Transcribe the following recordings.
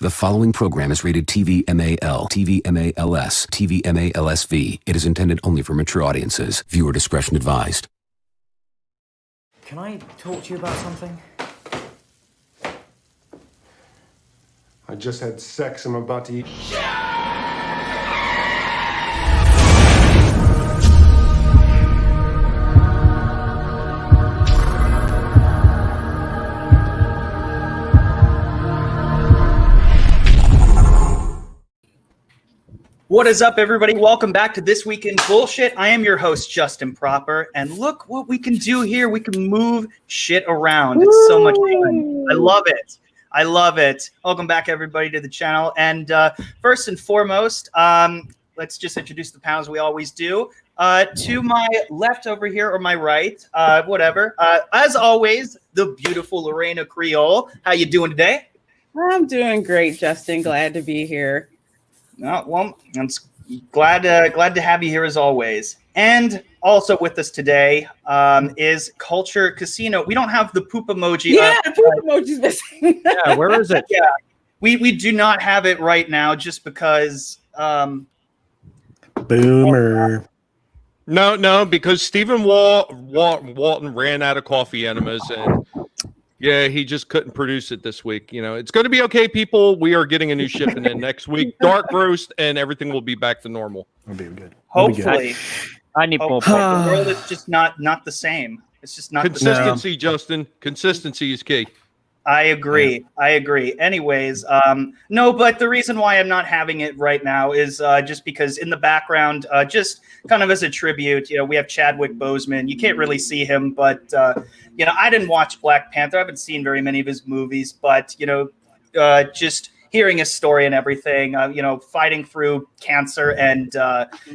The following program is rated TV-MAL, TV-MALS, TV-MALSV. It is intended only for mature audiences. Viewer discretion advised. Can I talk to you about something? I just had sex. I'm about to eat. What is up, everybody? Welcome back to This Week in Bullshit. I am your host, Justin Proper, and look what we can do here. We can move shit around. It's so much fun. I love it. I love it. Welcome back, everybody, to the channel. And first and foremost, let's just introduce the panel as we always do. To my left over here, or my right, whatever. As always, the beautiful Reina Creole. How you doing today? I'm doing great, Justin. Glad to be here. Well, I'm glad to have you here as always. And also with us today is Culture Casino. We don't have the poop emoji. Yeah, the poop emoji's missing. Yeah, where is it? Yeah, we do not have it right now just because. Boomer. No, because Stephen Walton ran out of coffee enemas, and yeah, he just couldn't produce it this week. You know, it's going to be okay, people. We are getting a new shipment in next week. Dark roast, and everything will be back to normal. It'll be good. Hopefully. I need more. The world is just not the same. It's just not consistency, the same. Justin. Consistency is key. I agree. Yeah. I agree. Anyways, no, but the reason why I'm not having it right now is just because in the background, just kind of as a tribute, you know, we have Chadwick Boseman. You can't really see him, but you know, I didn't watch Black Panther. I haven't seen very many of his movies, but you know, just hearing his story and everything, you know, fighting through cancer and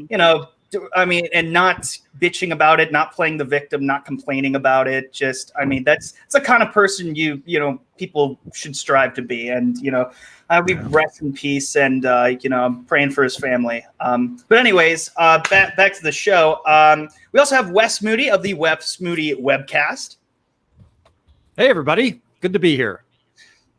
you know, I mean, and not bitching about it, not playing the victim, not complaining about it. Just, I mean, that's the kind of person you know, people should strive to be. And, you know, we rest in peace, and, you know, I'm praying for his family. But anyways, back to the show. We also have Wes Moody of the Wes Moody webcast. Hey, everybody. Good to be here.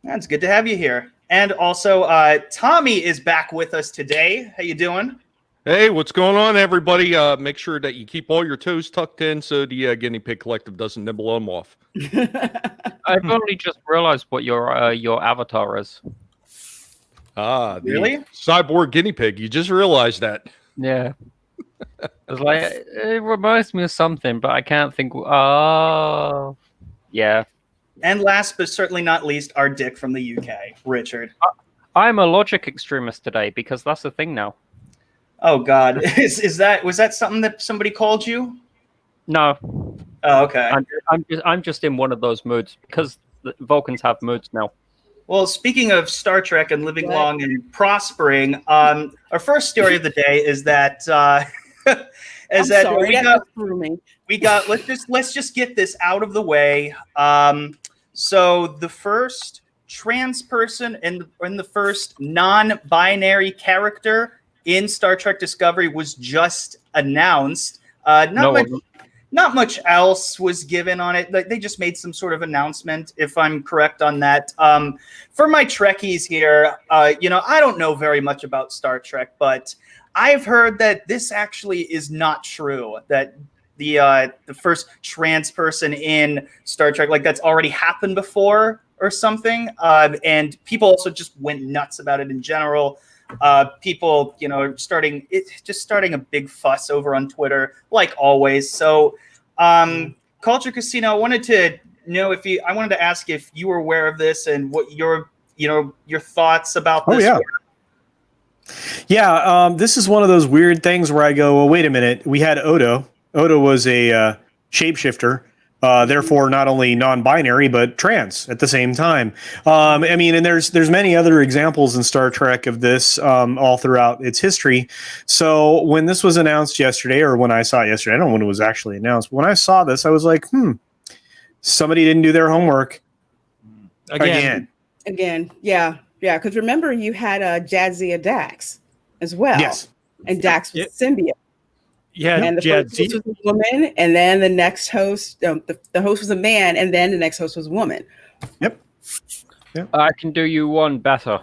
It's good to have you here. And also, Tommy is back with us today. How you doing? Hey, what's going on, everybody? Make sure that you keep all your toes tucked in so the Guinea Pig Collective doesn't nibble them off. I've only just realized what your avatar is. Ah, really? Cyborg guinea pig. You just realized that. Yeah. It's like, it reminds me of something, but I can't think. Oh, yeah. And last but certainly not least, our Dick from the UK, Richard. I'm a logic extremist today because that's the thing now. Oh God, was that something that somebody called you? No. Oh, okay. I'm just in one of those moods because the Vulcans have moods now. Well, speaking of Star Trek and living long and prospering, our first story of the day is that we got. Let's just get this out of the way. So the first trans person and the first non-binary character in Star Trek Discovery was just announced. Not much else was given on it. They just made some sort of announcement, if I'm correct on that. For my Trekkies here, you know, I don't know very much about Star Trek, but I've heard that this actually is not true. That the first trans person in Star Trek, like, that's already happened before or something. And people also just went nuts about it in general. People, you know, starting a big fuss over on Twitter, like always. So, Culture Casino, I wanted to ask if you were aware of this and what your thoughts about this. Oh, yeah. This is one of those weird things where I go, well, wait a minute. We had Odo. Odo was a shapeshifter. Therefore, not only non-binary but trans at the same time. I mean, and there's many other examples in Star Trek of this all throughout its history. So when this was announced yesterday, or when I saw it yesterday, I don't know when it was actually announced. When I saw this, I was like, somebody didn't do their homework again. Yeah. Because remember, you had Jadzia Dax as well. Yes, and Dax was symbiote. Yeah, and the first host was a woman, and then the next host, the host was a man, and then the next host was a woman. Yep. I can do you one better.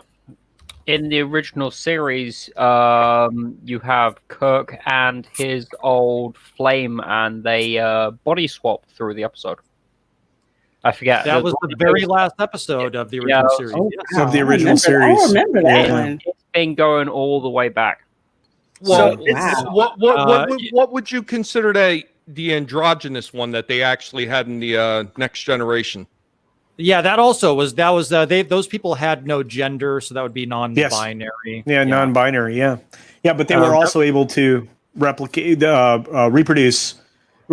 in the original series, you have Kirk and his old flame, and they body swap through the episode. I forget. That was the very last episode of the original series. Oh, Yes. wow. Of the I original remember- series. I remember that Yeah. one. It's been going all the way back. Well, So wow. what would you consider the androgynous one that they actually had in the Next Generation? Yeah, that was those people had no gender, so that would be non-binary. Yeah, non-binary. Yeah, but they were also able to replicate, reproduce.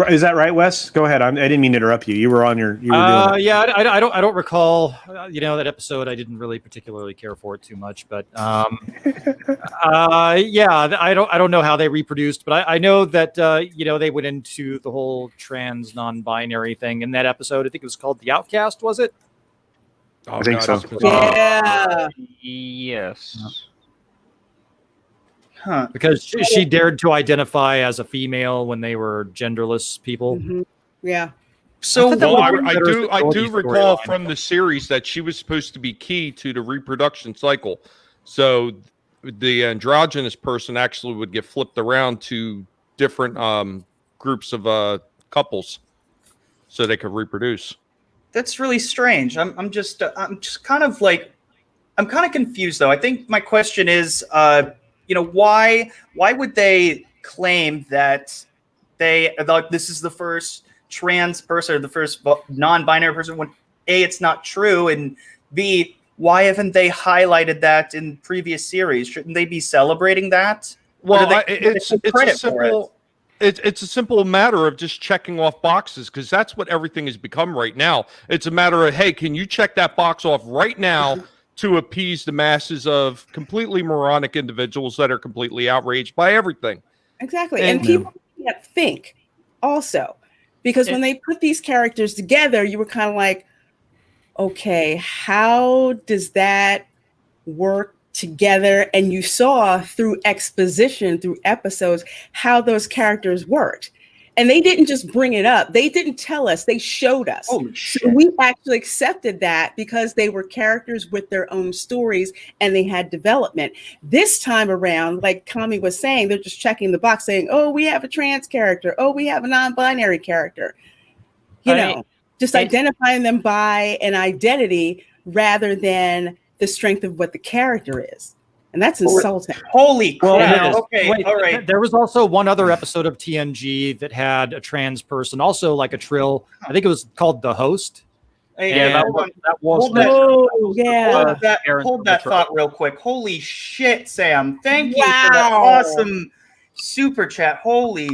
Is that right, Wes? Go ahead. I didn't mean to interrupt you. You were on your. You were doing it. Yeah, I don't recall. That episode. I didn't really particularly care for it too much, but yeah, I don't know how they reproduced, but I know that they went into the whole trans non-binary thing in that episode. I think it was called The Outcast. Was it? Oh, I think so. Yeah. Yes. Huh. Because she dared to identify as a female when they were genderless people. Mhm. Yeah. So Well, I Better do story recall line. from the series that she was supposed to be key to the reproduction cycle. So the androgynous person actually would get flipped around to different groups of couples so they could reproduce. that's really strange. I'm just kind of like, I'm kind of confused though. I think my question is, why would they claim that this is the first trans person or the first non-binary person when A, it's not true, and B, why haven't they highlighted that in previous series? Shouldn't they be celebrating that? Well, it's a simple matter of just checking off boxes, because that's what everything has become right now. It's a matter of, hey, can you check that box off right now to appease the masses of completely moronic individuals that are completely outraged by everything? Exactly. And people can't think also, because when they put these characters together, you were kind of like, okay, how does that work together? And you saw through exposition, through episodes, how those characters worked. And they didn't just bring it up. They didn't tell us. They showed us. Holy shit. So we actually accepted that because they were characters with their own stories and they had development. This time around, like Kami was saying, they're just checking the box saying, oh, we have a trans character. Oh, we have a non-binary character. Just identifying them by an identity rather than the strength of what the character is. And that's insulting. Holy crap. Well, Okay, wait, all right. There was also one other episode of TNG that had a trans person, also like a trill. I think it was called The Host. Hey, Yeah, hold on. Hold Hold that thought real quick. Holy shit, Sam. Thank you for that awesome super chat. Holy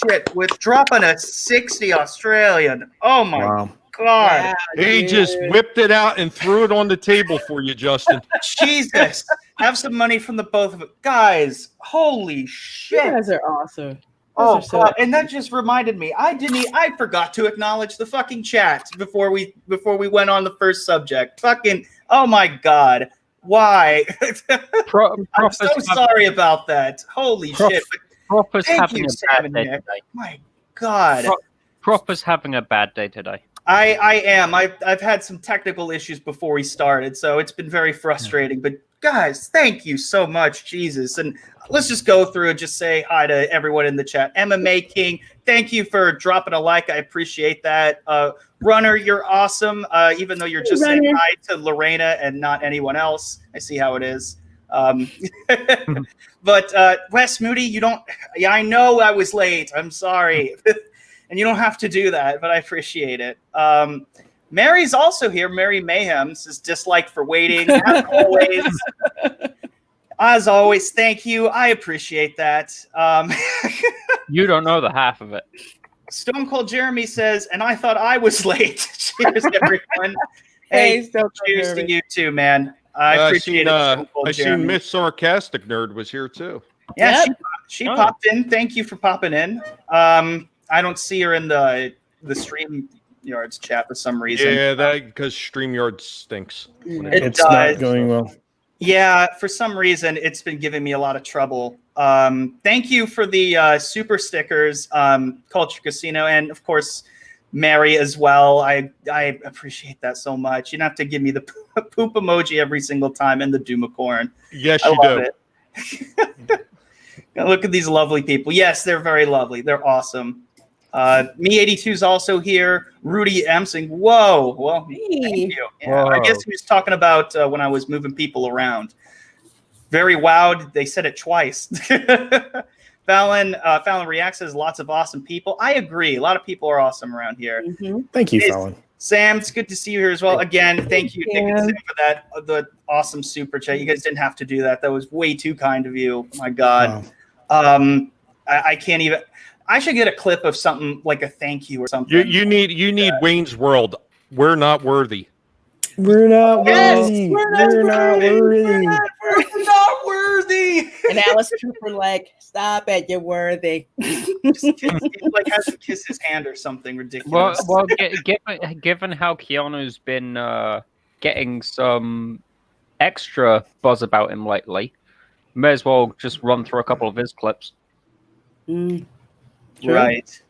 shit. With dropping a 60 Australian. Oh my God. Yeah, He just whipped it out and threw it on the table for you, Justin. Jesus. Have some money from the both of it. Guys, holy shit. You guys are awesome. Oh, Those are so God. And that just reminded me. I forgot to acknowledge the fucking chat before we went on the first subject. Fucking, oh my God. Why? I'm so sorry about that. Holy shit. Proper's Thank having you, a Sam bad and day Nick. today. My God. Proper's having a bad day today. I am. I've had some technical issues before we started, so it's been very frustrating. But guys, thank you so much, Jesus. And let's just go through and just say hi to everyone in the chat. MMA King, thank you for dropping a like. I appreciate that. Runner, you're awesome. Even though you're just saying hi to Lorena and not anyone else. I see how it is. But Wes Moody, you don't. Yeah, I know I was late. I'm sorry. And you don't have to do that, but I appreciate it. Mary's also here. Mary Mayhem says dislike for waiting. As always, thank you. I appreciate that. You don't know the half of it. Stone Cold Jeremy says, and I thought I was late. Cheers, everyone. Hey, cheers to you too, man. I appreciate it. Stone Cold I Jeremy. seen Miss Sarcastic Nerd was here too. Yeah, she popped in. Thank you for popping in. I don't see her in the StreamYards chat for some reason. Yeah, that because StreamYard stinks. It's not going well. Yeah, for some reason, it's been giving me a lot of trouble. Thank you for the super stickers, Culture Casino, and of course, Mary as well. I appreciate that so much. You don't have to give me the poop emoji every single time and the Doomacorn. Yes, I you love do. it. Look at these lovely people. Yes, they're very lovely. They're awesome. Me82 is also here. Rudy M saying, "Whoa, well, thank you." Yeah, I guess he was talking about when I was moving people around. Very wowed. They said it twice. Fallon reacts says lots of awesome people. I agree. A lot of people are awesome around here. Thank you, Fallon. Sam, it's good to see you here as well. Again, thank you, Nick and Sam, for that the awesome super chat. You guys didn't have to do that. That was way too kind of you. My God. Wow. I can't even. I should get a clip of something like a thank you or something. You need Wayne's World. We're not worthy. We're not Yes, worthy. we're not worthy. We're not worthy. And Alice Cooper like, stop it, you're worthy. Like has to kiss his hand or something ridiculous. Well, given how Keanu's been getting some extra buzz about him lately, may as well just run through a couple of his clips. Right.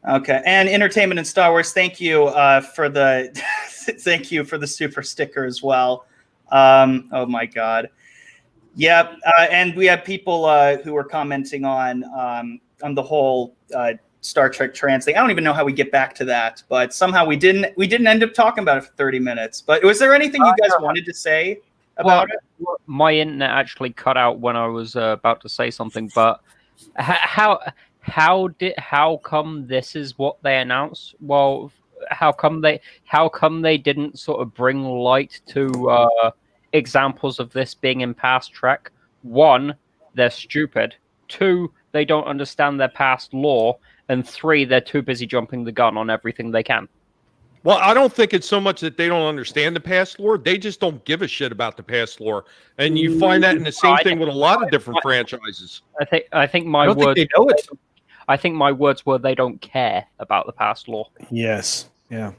Okay. And Entertainment and Star Wars, thank you for the thank you for the super sticker as well. Oh my God. Yep. And we had people who were commenting on the whole Star Trek trans thing. I don't even know how we get back to that, but somehow we didn't end up talking about it for 30 minutes. But was there anything you guys wanted to say about it? My internet actually cut out when I was about to say something, but how come this is what they announced? Well, how come they didn't sort of bring light to examples of this being in past Trek? One, they're stupid. Two, they don't understand their past lore. And three, they're too busy jumping the gun on everything they can. Well, I don't think it's so much that they don't understand the past lore. They just don't give a shit about the past lore. And you find that in the same thing with a lot of different franchises. I think my words. They know it. I think my words were they don't care about the past lore. Yes. Yeah.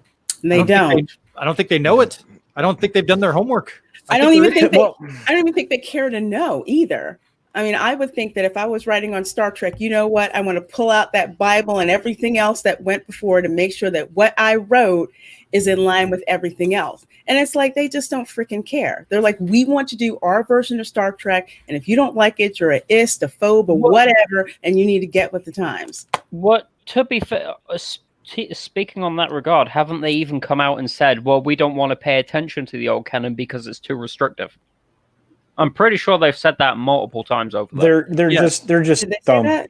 They don't. I don't think they know it. I don't think they've done their homework. I don't even think they care to know either. I mean, I would think that if I was writing on Star Trek, you know what? I want to pull out that Bible and everything else that went before to make sure that what I wrote is in line with everything else. And it's like, they just don't freaking care. They're like, we want to do our version of Star Trek. And if you don't like it, you're a ist, a phobe, or whatever, and you need to get with the times. What, to be fair, speaking on that regard, haven't they even come out and said, well, we don't want to pay attention to the old canon because it's too restrictive? I'm pretty sure they've said that multiple times over there. They're just dumb.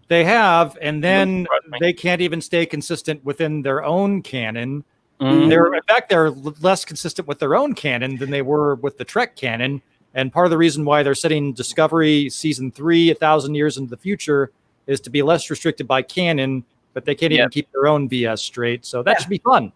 They have, and then they can't even stay consistent within their own canon. In fact, they're less consistent with their own canon than they were with the Trek canon. And part of the reason why they're setting Discovery season 3 1,000 years into the future is to be less restricted by canon, but they can't even keep their own BS straight. So that should be fun.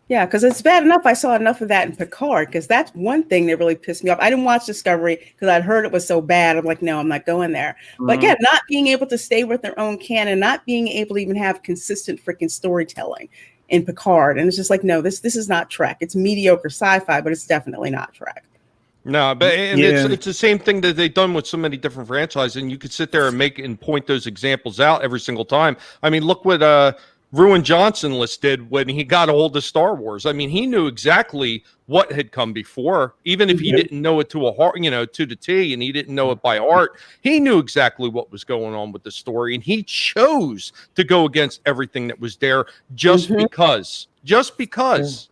Yeah, because it's bad enough. I saw enough of that in Picard, because that's one thing that really pissed me off. I didn't watch Discovery because I'd heard it was so bad. I'm like, no, I'm not going there. But yeah, not being able to stay with their own canon, not being able to even have consistent freaking storytelling in Picard. And it's just like, no, this is not Trek. It's mediocre sci-fi, but it's definitely not Trek. No, but it's the same thing that they've done with so many different franchises, and you could sit there and make and point those examples out every single time. I mean, look what Ruin Johnson did when he got a hold of Star Wars. I mean, he knew exactly what had come before, even if he didn't know it to a heart, to the T, and he didn't know it by heart. He knew exactly what was going on with the story, and he chose to go against everything that was there just because.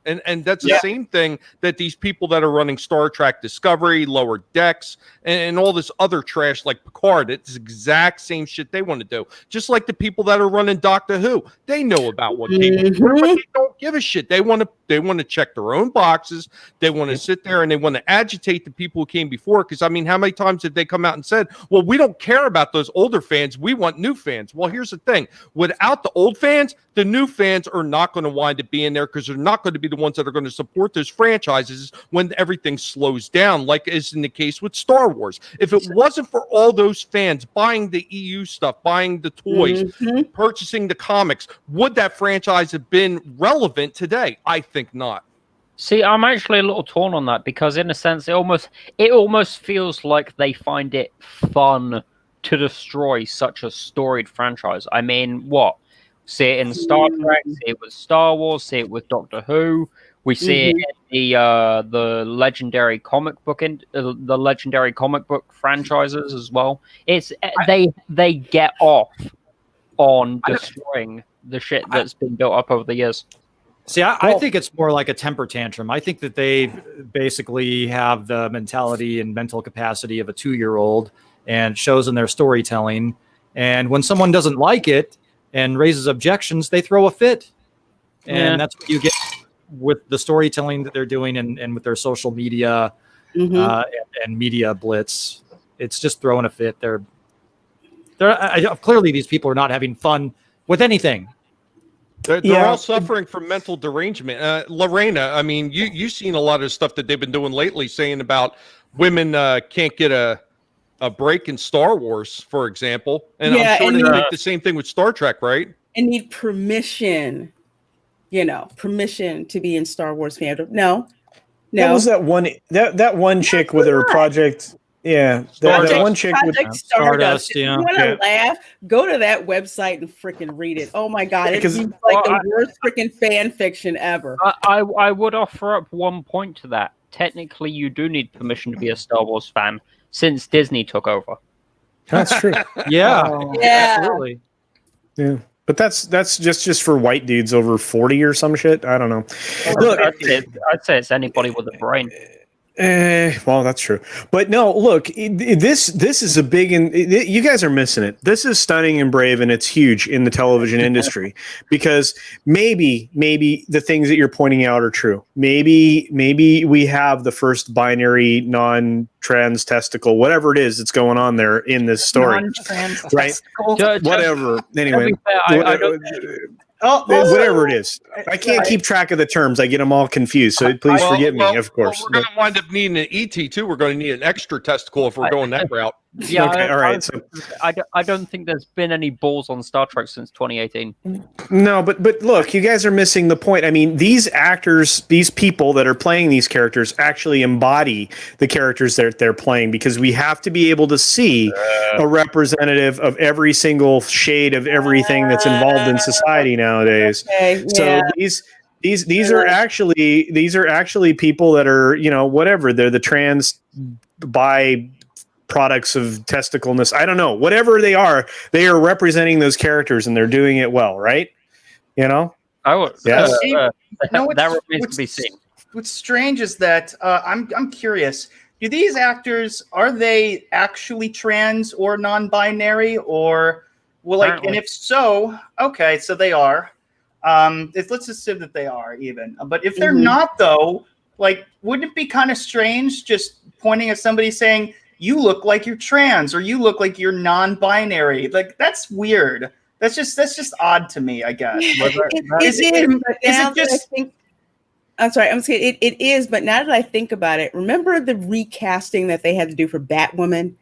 And that's the same thing that these people that are running Star Trek Discovery, Lower Decks, and all this other trash like Picard, it's the exact same shit they want to do. Just like the people that are running Doctor Who, they know about what people do, but they don't give a shit. They want to check their own boxes. They want to sit there and they want to agitate the people who came before. Because I mean, how many times have they come out and said, well, we don't care about those older fans, we want new fans? Well, here's the thing. Without the old fans, the new fans are not going to wind up being there, because they're not going to be the ones that are going to support those franchises when everything slows down, like is in the case with Star Wars. If it wasn't for all those fans buying the EU stuff, buying the toys, purchasing the comics, would that franchise have been relevant today? I think not. See, I'm actually a little torn on that, because in a sense, it almost feels like they find it fun to destroy such a storied franchise. I mean, what? See it in Star Trek, see it with Star Wars, see it with Doctor Who. We see it in the legendary comic book the legendary comic book franchises as well. It's they get off on destroying the shit that's been built up over the years. See, I think it's more like a temper tantrum. I think that they basically have the mentality and mental capacity of a 2-year-old, and shows in their storytelling. And when someone doesn't like it and raises objections, they throw a fit. And that's what you get with the storytelling that they're doing and with their social media and media blitz. It's just throwing a fit. They're clearly, these people are not having fun with anything. They're all suffering from mental derangement. Lorena, I mean, you've seen a lot of stuff that they've been doing lately, saying about women can't get a break in Star Wars, for example. And I'm sure they make the same thing with Star Trek, right? And need permission, permission to be in Star Wars fandom. No. That was that one chick with her project. Yeah, that one chick with Stardust. If you want to laugh, go to that website and freaking read it. Oh my god, it's like the worst freaking fan fiction ever. I would offer up one point to that. Technically, you do need permission to be a Star Wars fan since Disney took over. That's true. Absolutely. Yeah. But that's just for white dudes over 40 or some shit. I don't know. Look, I'd say it's anybody with a brain. Well, that's true. But no, look, this is a big, and you guys are missing it. This is stunning and brave, and it's huge in the television industry because maybe the things that you're pointing out are true. Maybe we have the first binary non-trans testicle, whatever it is that's going on there in this story, right? Whatever. Anyway. Whatever it is. I can't keep track of the terms. I get them all confused. So please forgive me, of course. Well, we're going to wind up needing an ET too. We're going to need an extra testicle if we're going that route. Yeah, okay, all right. So I don't think there's been any balls on Star Trek since 2018. No, but look, you guys are missing the point. I mean, these actors, these people that are playing these characters actually embody the characters that they're playing, because we have to be able to see a representative of every single shade of everything that's involved in society nowadays. So these are actually people that are, whatever, they're the trans bi products of testicleness. I don't know. Whatever they are representing those characters, and they're doing it well, right? I would. Yes. That remains to be seen. What's strange is that I'm curious. Do these actors, are they actually trans or non-binary, or and if so, okay, so they are. Let's assume that they are even. But if they're not, though, wouldn't it be kind of strange just pointing at somebody saying, you look like you're trans, or you look like you're non-binary? That's weird. That's just odd to me, I guess. I'm sorry. I'm saying it is, but now that I think about it, remember the recasting that they had to do for Batwoman,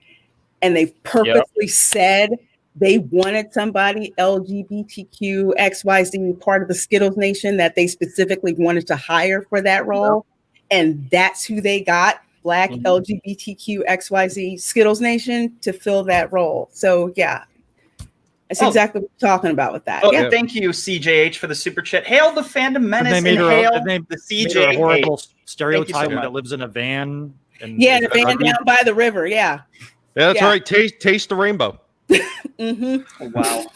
and they purposely said they wanted somebody LGBTQ XYZ part of the Skittles Nation that they specifically wanted to hire for that role, and that's who they got. Black LGBTQ XYZ Skittles Nation to fill that role. So yeah, that's exactly what we're talking about with that. Thank you, CJH, for the super chat. Hail the fandom menace and hail the CJH. A horrible stereotype that lives in a van. The van down by the river. Yeah, that's right. Taste the rainbow. Wow.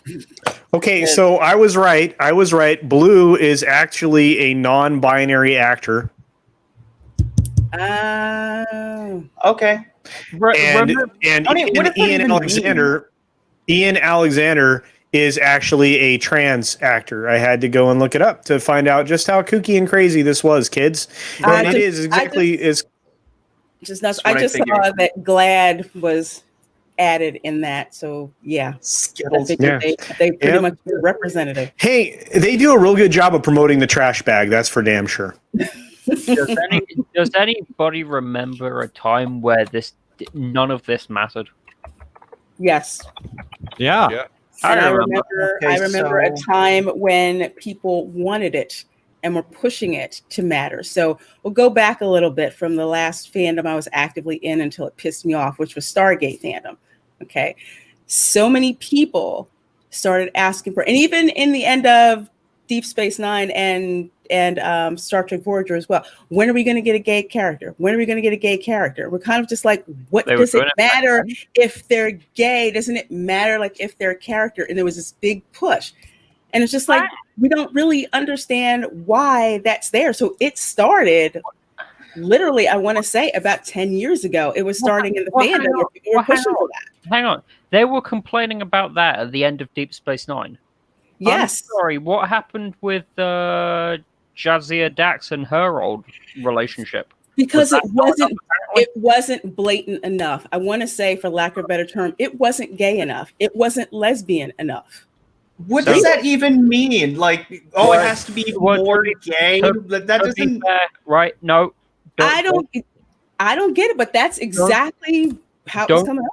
Okay, so I was right. Blue is actually a non-binary actor. Okay. And Ian Alexander is actually a trans actor. I had to go and look it up to find out just how kooky and crazy this was, kids. And it is exactly as. I just saw that GLAD was added in that, so yeah, Skittles. They pretty much do representative. Hey, they do a real good job of promoting the trash bag. That's for damn sure. Does anybody remember a time where none of this mattered? Yes. Yeah. I remember a time when people wanted it and were pushing it to matter. So we'll go back a little bit from the last fandom I was actively in until it pissed me off, which was Stargate fandom. Okay. So many people started asking for, and even in the end of Deep Space Nine and Star Trek Voyager as well. When are we going to get a gay character? When are we going to get a gay character? We're kind of just like, what does it matter if they're gay? Doesn't it matter like if they're a character? And there was this big push. And it's just like, we don't really understand why that's there. So it started literally, I want to say about 10 years ago. It was starting in the fandom. They were pushing for that. Hang on. They were complaining about that at the end of Deep Space Nine. Yes. I'm sorry, what happened with Jadzia Dax and her old relationship? Because it wasn't blatant enough. I want to say, for lack of a better term, it wasn't gay enough. It wasn't lesbian enough. What does that even mean? Like, it has to be more gay? That doesn't... Right? No. I don't get it, but that's exactly how it's coming up.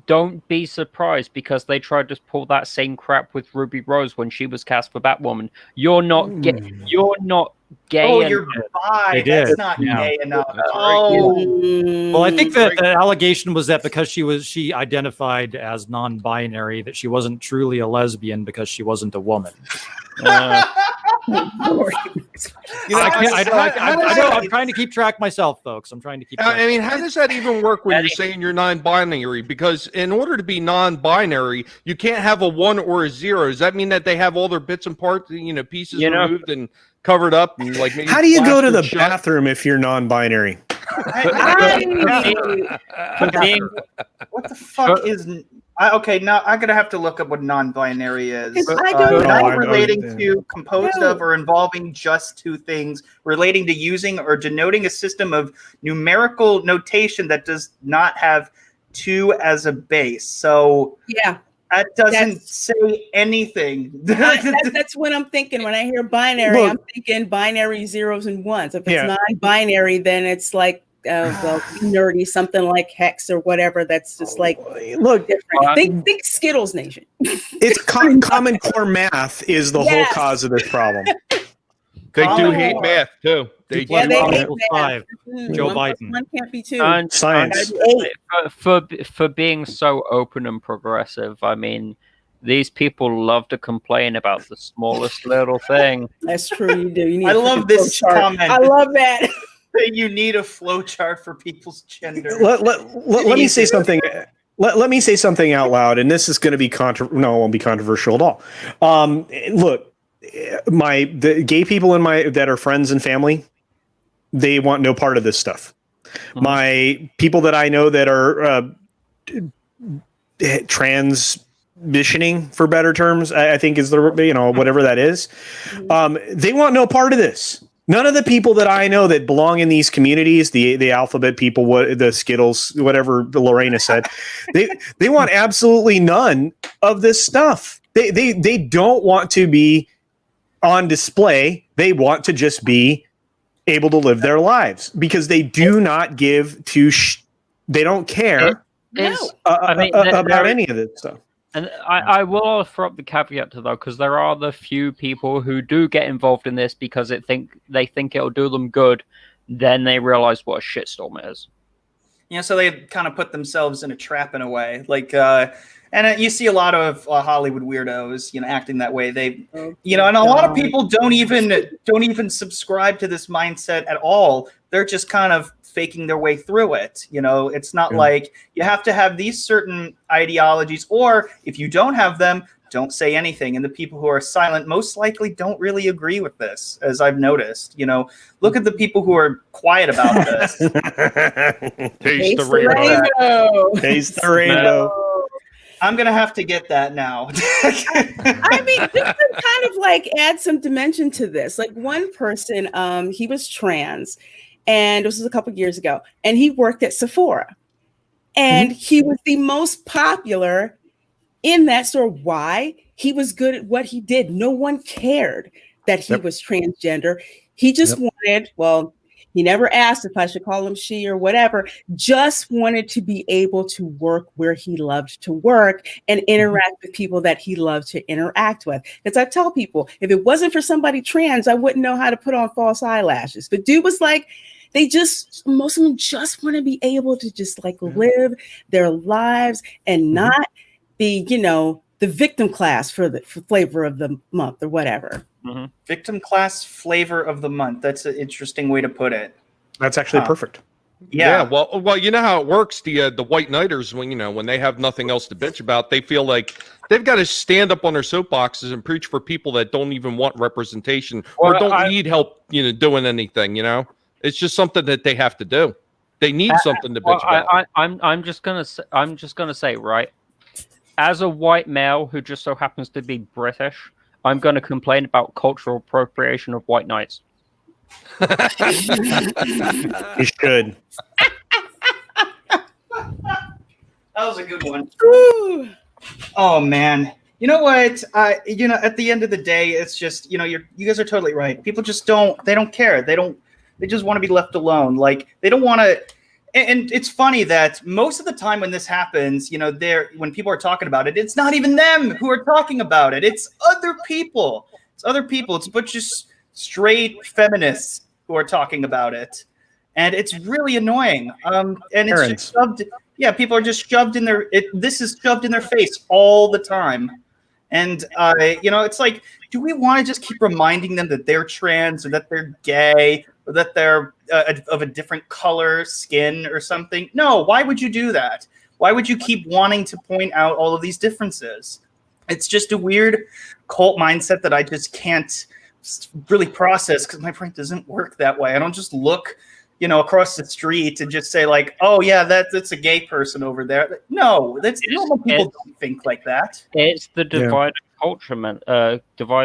Don't be surprised, because they tried to pull that same crap with Ruby Rose when she was cast for Batwoman. You're not gay. You're not gay. Oh, you're bi. That's not gay enough. Well, I think that the allegation was that because she identified as non-binary, that she wasn't truly a lesbian because she wasn't a woman. I'm trying to keep track myself, though, because I'm trying to keep track. I mean, how does that even work when you're saying you're non-binary? Because in order to be non-binary, you can't have a 1 or a 0. Does that mean that they have all their bits and parts, pieces removed and covered up? And like, maybe how do you go to the bathroom if you're non-binary? What the fuck is... Okay, now I'm gonna have to look up what non-binary is. Not relating to, composed of, or involving just two things, relating to using or denoting a system of numerical notation that does not have 2 as a base. So yeah, that doesn't say anything. That's what I'm thinking when I hear binary. I'm thinking binary 0s and 1s. If it's non-binary, then it's like nerdy, something like hex or whatever. That's just like different. Think Skittles Nation. It's common core math is the whole cause of this problem. They do hate math too. They hate math. Joe Biden. One can't be 2. Science. For being so open and progressive, I mean, these people love to complain about the smallest little thing. That's true. You do. You need I love this comment. I love that. You need a flow chart for people's gender. Let me say something. Let me say something out loud, and this is going to be it won't be controversial at all. Look, the gay people that are friends and family, they want no part of this stuff. Mm-hmm. My people that I know that are transitioning, for better terms, I think is whatever that is. They want no part of this. None of the people that I know that belong in these communities, the alphabet people, the Skittles, whatever Lorena said, they want absolutely none of this stuff. They don't want to be on display. They want to just be able to live their lives, because they do not give they don't care about any of this stuff. And I will offer up the caveat to that, because there are the few people who do get involved in this because they think it'll do them good. Then they realize what a shitstorm it is. So they kind of put themselves in a trap in a way. Like, and you see a lot of Hollywood weirdos, acting that way. And a lot of people don't even subscribe to this mindset at all. They're just kind of faking their way through it. It's not like you have to have these certain ideologies, or if you don't have them, don't say anything. And the people who are silent most likely don't really agree with this, as I've noticed. Look at the people who are quiet about this. Taste the rainbow. Taste the rainbow. I'm gonna have to get that now. I mean, just to kind of like add some dimension to this. Like, one person, he was trans, and this was a couple years ago, and he worked at Sephora, and he was the most popular in that store. Why? He was good at what he did. No one cared that he was transgender. He just wanted, he never asked if I should call him she or whatever, just wanted to be able to work where he loved to work and interact with people that he loved to interact with. Because I tell people, if it wasn't for somebody trans, I wouldn't know how to put on false eyelashes. But dude was like, most of them just want to be able to just like live their lives and not be, the victim class for flavor of the month or whatever. Mm-hmm. Victim class flavor of the month. That's an interesting way to put it. That's actually perfect. Yeah. Well, you know how it works. The white knighters, when they have nothing else to bitch about, they feel like they've got to stand up on their soapboxes and preach for people that don't even want representation or don't need help, doing anything. It's just something that they have to do. They need something to bitch about. I'm just gonna say, right, as a white male who just so happens to be British, I'm going to complain about cultural appropriation of white knights. You should. That was a good one. Ooh. Oh man. You know what? At the end of the day, it's just, you guys are totally right. People just don't care. They just want to be left alone. Like they don't want to. And it's funny that most of the time when this happens, when people are talking about it, it's not even them who are talking about it. It's other people. It's a bunch of straight feminists who are talking about it. And it's really annoying. And it's just shoved. Yeah, people are just shoved in this is shoved in their face all the time. And, it's like, do we want to just keep reminding them that they're trans or that they're gay or that they're of a different color, skin or something? No, why would you do that? Why would you keep wanting to point out all of these differences? It's just a weird cult mindset that I just can't really process because my brain doesn't work that way. I don't just look, across the street and just say like, oh yeah, that's a gay person over there. No, normal people don't think like that. It's the divide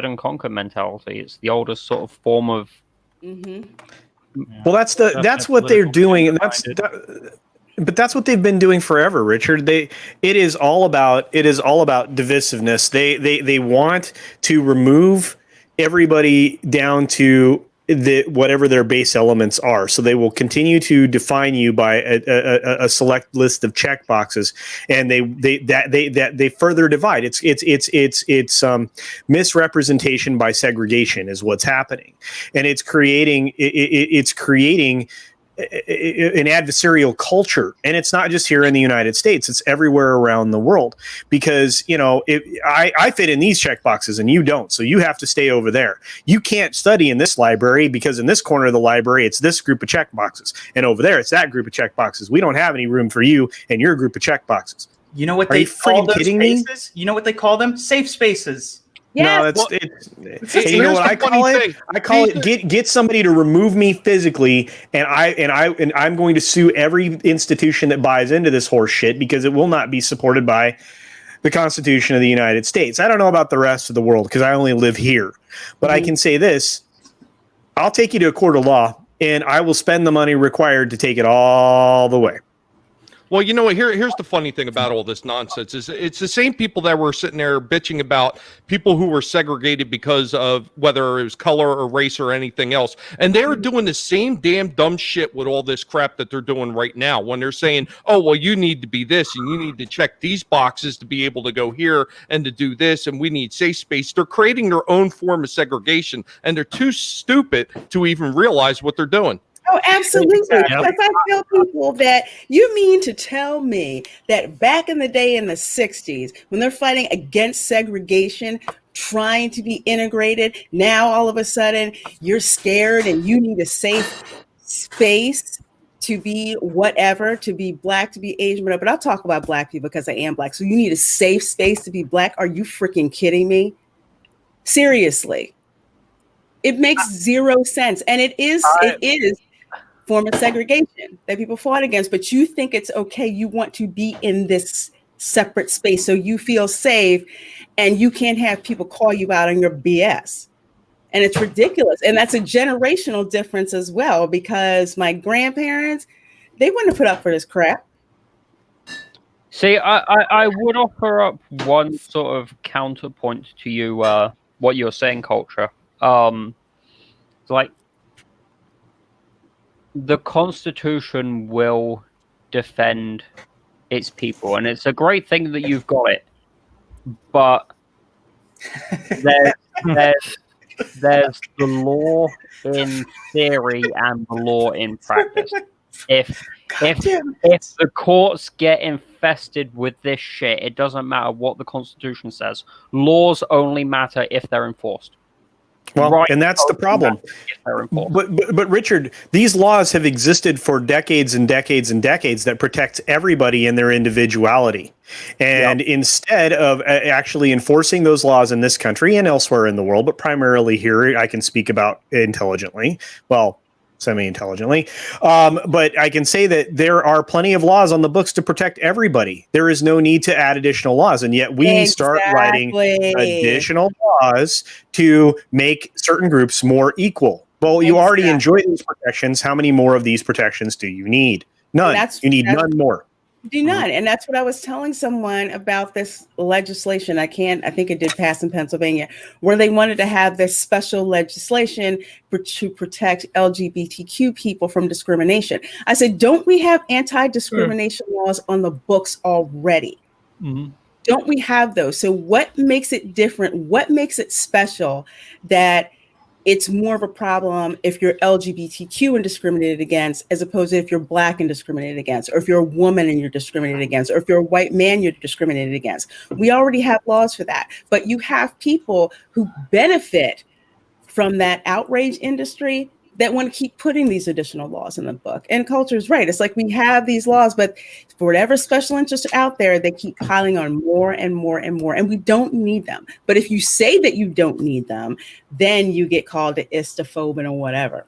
and conquer mentality. It's the oldest sort of form of. Mm-hmm. Well, that's what they're doing, and but that's what they've been doing forever, Richard. It is all about divisiveness. They want to remove everybody down to whatever their base elements are. So they will continue to define you by a select list of check boxes, and they further divide. It's misrepresentation by segregation is what's happening, and it's creating an adversarial culture. And it's not just here in the United States, it's everywhere around the world, because I fit in these check boxes and you don't, so you have to stay over there. You can't study in this library because in this corner of the library it's this group of check boxes, and over there it's that group of check boxes. We don't have any room for you and your group of check boxes. You know what they call those spaces? You know what they call them? Safe spaces. Yes. No, you know what I call it? I call it get somebody to remove me physically, and I'm going to sue every institution that buys into this horse shit because it will not be supported by the Constitution of the United States. I don't know about the rest of the world because I only live here, but I can say this: I'll take you to a court of law, and I will spend the money required to take it all the way. Well, you know what? Here's the funny thing about all this nonsense is it's the same people that were sitting there bitching about people who were segregated because of whether it was color or race or anything else. And they're doing the same damn dumb shit with all this crap that they're doing right now when they're saying, oh, well, you need to be this and you need to check these boxes to be able to go here and to do this. And we need safe space. They're creating their own form of segregation, and they're too stupid to even realize what they're doing. Oh, absolutely. Yep. Because I tell people that you mean to tell me that back in the day in the 60s, when they're fighting against segregation, trying to be integrated, now all of a sudden you're scared and you need a safe space to be whatever, to be Black, to be Asian, whatever. But I'll talk about Black people because I am Black. So you need a safe space to be Black? Are you freaking kidding me? Seriously. It makes zero sense. And it is form of segregation that people fought against, but you think it's okay. You want to be in this separate space so you feel safe, and you can't have people call you out on your BS. And it's ridiculous. And that's a generational difference as well, because my grandparents, they wouldn't have put up for this crap. See, I would offer up one sort of counterpoint to you, what you're saying, culture. Like, the Constitution will defend its people, and it's a great thing that you've got it. But there's the law in theory and the law in practice. if the courts get infested with this shit, it doesn't matter what the Constitution says. Laws only matter if they're enforced. Well, and that's the problem. But Richard, these laws have existed for decades and decades and decades that protect everybody in their individuality. And instead of actually enforcing those laws in this country and elsewhere in the world, but primarily here, I can speak about intelligently. Well, semi-intelligently. But I can say that there are plenty of laws on the books to protect everybody. There is no need to add additional laws. And yet we start writing additional laws to make certain groups more equal. Well, you already enjoy these protections. How many more of these protections do you need? None. You need none more. Do none. And that's what I was telling someone about this legislation. I think it did pass in Pennsylvania, where they wanted to have this special legislation to protect LGBTQ people from discrimination. I said, don't we have anti-discrimination laws on the books already? Mm-hmm. Don't we have those? So what makes it different? What makes it special that it's more of a problem if you're LGBTQ and discriminated against, as opposed to if you're Black and discriminated against, or if you're a woman and you're discriminated against, or if you're a white man, you're discriminated against. We already have laws for that. But you have people who benefit from that outrage industry that want to keep putting these additional laws in the book. And Culture is right. It's like we have these laws, but for whatever special interest out there, they keep piling on more and more and more, and we don't need them. But if you say that you don't need them, then you get called an istophobe or whatever.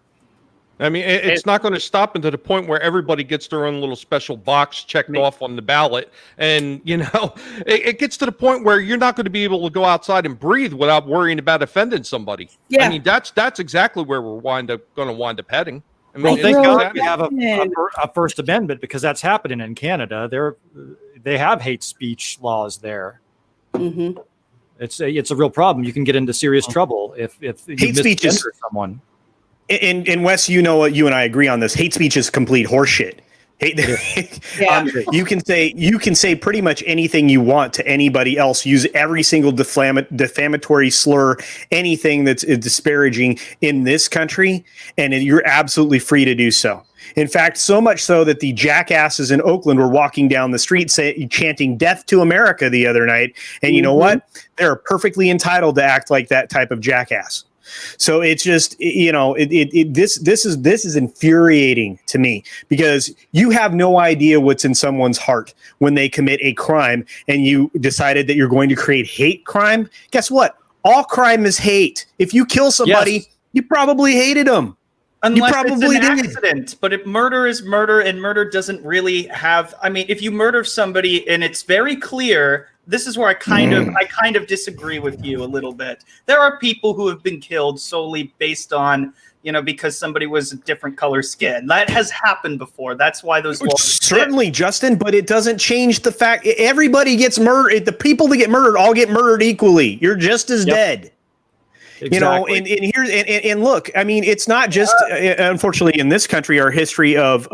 I mean, it's not going to stop until the point where everybody gets their own little special box checked off on the ballot. And, it gets to the point where you're not going to be able to go outside and breathe without worrying about offending somebody. Yeah. I mean, that's exactly where we're going to wind up heading. I mean, thank God we have a First Amendment, because that's happening in Canada. They have hate speech laws there. Mm-hmm. It's a real problem. You can get into serious trouble if you hate speech is someone. And Wes, you and I agree on this. Hate speech is complete horseshit. You can say pretty much anything you want to anybody else. Use every single defamatory slur, anything that's disparaging in this country, and you're absolutely free to do so. In fact, so much so that the jackasses in Oakland were walking down the street chanting "Death to America" the other night, and you know what? They're perfectly entitled to act like that type of jackass. So it's just, this is infuriating to me, because you have no idea what's in someone's heart when they commit a crime, and you decided that you're going to create hate crime. Guess what? All crime is hate. If you kill somebody, you probably hated them. Unless it's an accident, but if murder is murder, and murder doesn't really have, I mean, if you murder somebody and it's very clear, this is where I kind of disagree with you a little bit. There are people who have been killed solely based on, because somebody was a different color skin. That has happened before. That's why those laws certainly, Justin, but it doesn't change the fact everybody gets murdered. The people that get murdered all get murdered equally. You're just as dead. Exactly. And look, I mean, it's not just unfortunately in this country, our history of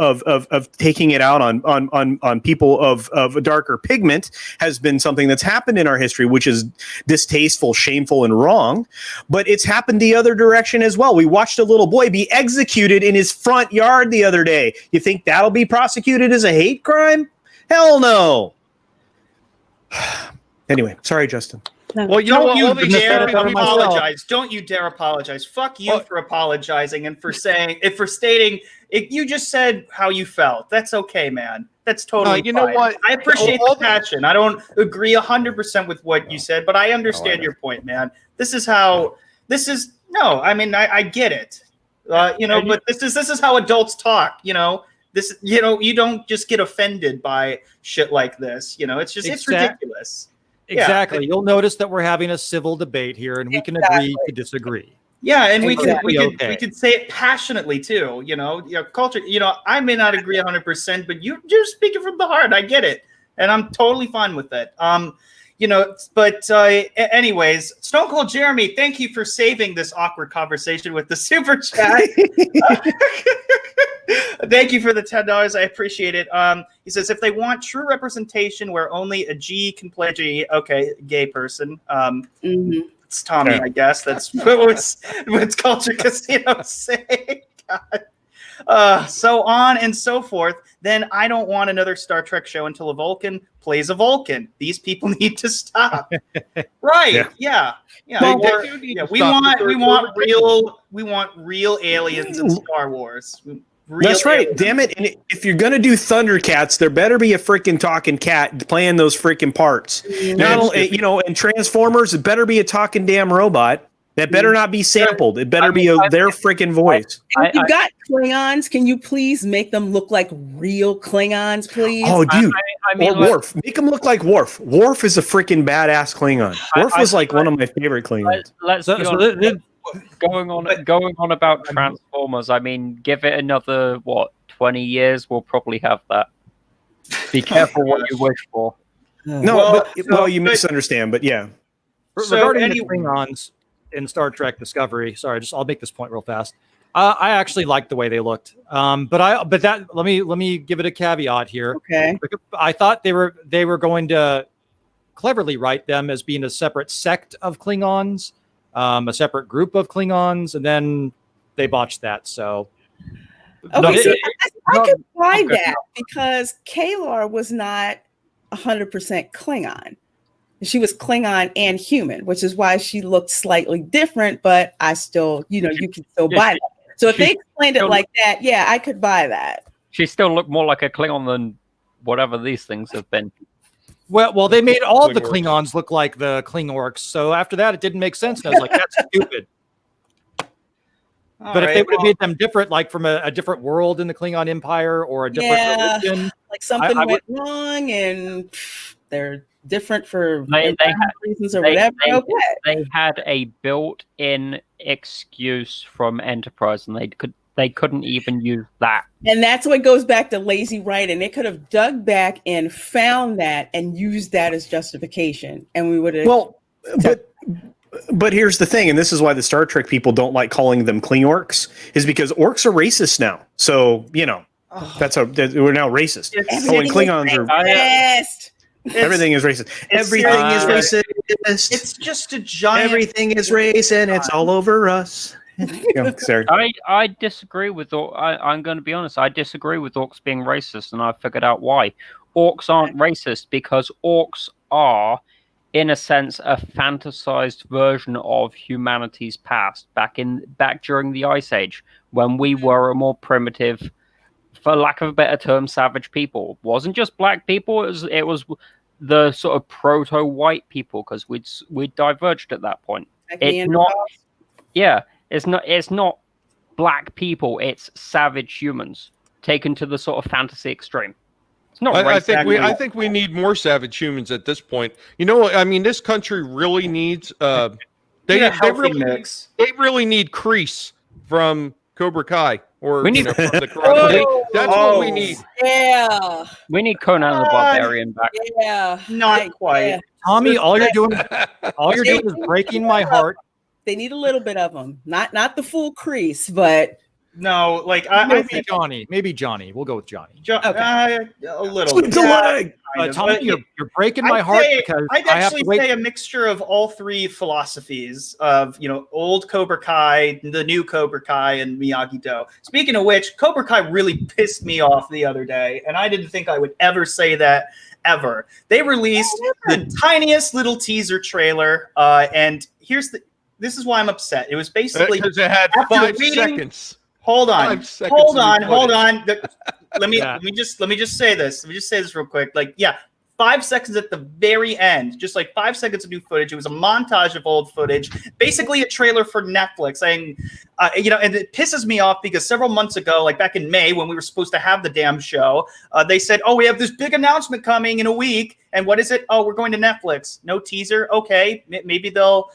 taking it out on people of a darker pigment has been something that's happened in our history, which is distasteful, shameful, and wrong. But it's happened the other direction as well. We watched a little boy be executed in his front yard the other day. You think that'll be prosecuted as a hate crime? Hell no. Anyway, sorry, Justin. Well, don't you dare apologize. Don't you dare apologize. Fuck you for apologizing and for stating. You just said how you felt. That's okay, man. That's totally fine. Know what? I appreciate the passion. I don't agree 100% with what you said, but I understand your point, man. I mean, I get it. But this is how adults talk, you don't just get offended by shit like this. It's ridiculous. Exactly. Yeah. You'll notice that we're having a civil debate here, and we can agree to disagree. Yeah, and we can say it passionately too. Culture. I may not agree 100%, but you're speaking from the heart. I get it, and I'm totally fine with it. Anyways, Stone Cold Jeremy, thank you for saving this awkward conversation with the super chat. Thank you for the $10. I appreciate it. He says, if they want true representation where only a G can play a G, okay, gay person. It's Tommy, I guess. That's what's Culture Casino say. God. So on and so forth. Then I don't want another Star Trek show until a Vulcan plays a Vulcan. These people need to stop. Right? Yeah. Well, We want real aliens in Star Wars. That's right. Damn it. And if you're going to do Thundercats, there better be a freaking talking cat playing those freaking parts. Not only, and Transformers, it better be a talking damn robot. That better not be sampled. It better be their freaking voice. If you got Klingons, can you please make them look like real Klingons, please? Oh, dude. Worf. Make them look like Worf. Worf is a freaking badass Klingon. Worf was like one of my favorite Klingons. Let's be honest. Going on about Transformers. I mean, give it another 20 years, we'll probably have that. Be careful what you wish for. You misunderstand, but yeah. Regarding the Klingons in Star Trek Discovery, I'll make this point real fast. I actually liked the way they looked, let me give it a caveat here. Okay. I thought they were going to cleverly write them as being a separate sect of Klingons. A separate group of Klingons, and then they botched that. So, I could buy that because Kalar was not 100% Klingon. She was Klingon and human, which is why she looked slightly different. But I still, you can still buy that. So if they explained it like that, yeah, I could buy that. She still looked more like a Klingon than whatever these things have been. Well, they made all the Klingons look like the Klingorks. So after that, it didn't make sense. And I was like, that's stupid. But if they would have made them different, like from a different world in the Klingon Empire or a different religion, like something went wrong and they're different for reasons or whatever. They had a built-in excuse from Enterprise, and they couldn't even use that. And that's what goes back to lazy writing. They could have dug back and found that and used that as justification. And we would have. Well, but here's the thing, and this is why the Star Trek people don't like calling them Klingorks, is because orcs are racist now. So, we're now racist. And Klingons are racist. Everything is racist. Everything is racist. It's just a giant. Everything is racist, and it's all over us. I disagree with I'm going to be honest. I disagree with orcs being racist, and I figured out why. Orcs aren't racist because orcs are, in a sense, a fantasized version of humanity's past. Back during the Ice Age, when we were a more primitive, for lack of a better term, savage people. It wasn't just black people. It was the sort of proto-white people because we'd diverged at that point. It's not. Yeah. It's not black people. It's savage humans taken to the sort of fantasy extreme. It's not. I think we need more savage humans at this point. This country really needs. They really need Christie from Cobra Kai, or we need from the Karate. That's what we need. Yeah. We need Conan the Barbarian back. Yeah. Not quite. Yeah. Tommy, all you're doing is breaking my heart. They need a little bit of them, not the full crease, but no, maybe Johnny. We'll go with Johnny. A little. Flip the leg. Tommy, you're breaking my heart because I'd actually say a mixture of all three philosophies of old Cobra Kai, the new Cobra Kai, and Miyagi-Do. Speaking of which, Cobra Kai really pissed me off the other day, and I didn't think I would ever say that ever. They released the tiniest little teaser trailer, and this is why I'm upset. It was basically because it had 5 seconds. Hold on. Let me just say this. Let me just say this real quick. 5 seconds at the very end, just like 5 seconds of new footage. It was a montage of old footage, basically a trailer for Netflix. Saying, and it pisses me off because several months ago, like back in May, when we were supposed to have the damn show, they said, "Oh, we have this big announcement coming in a week." And what is it? Oh, we're going to Netflix. No teaser. Okay, maybe they'll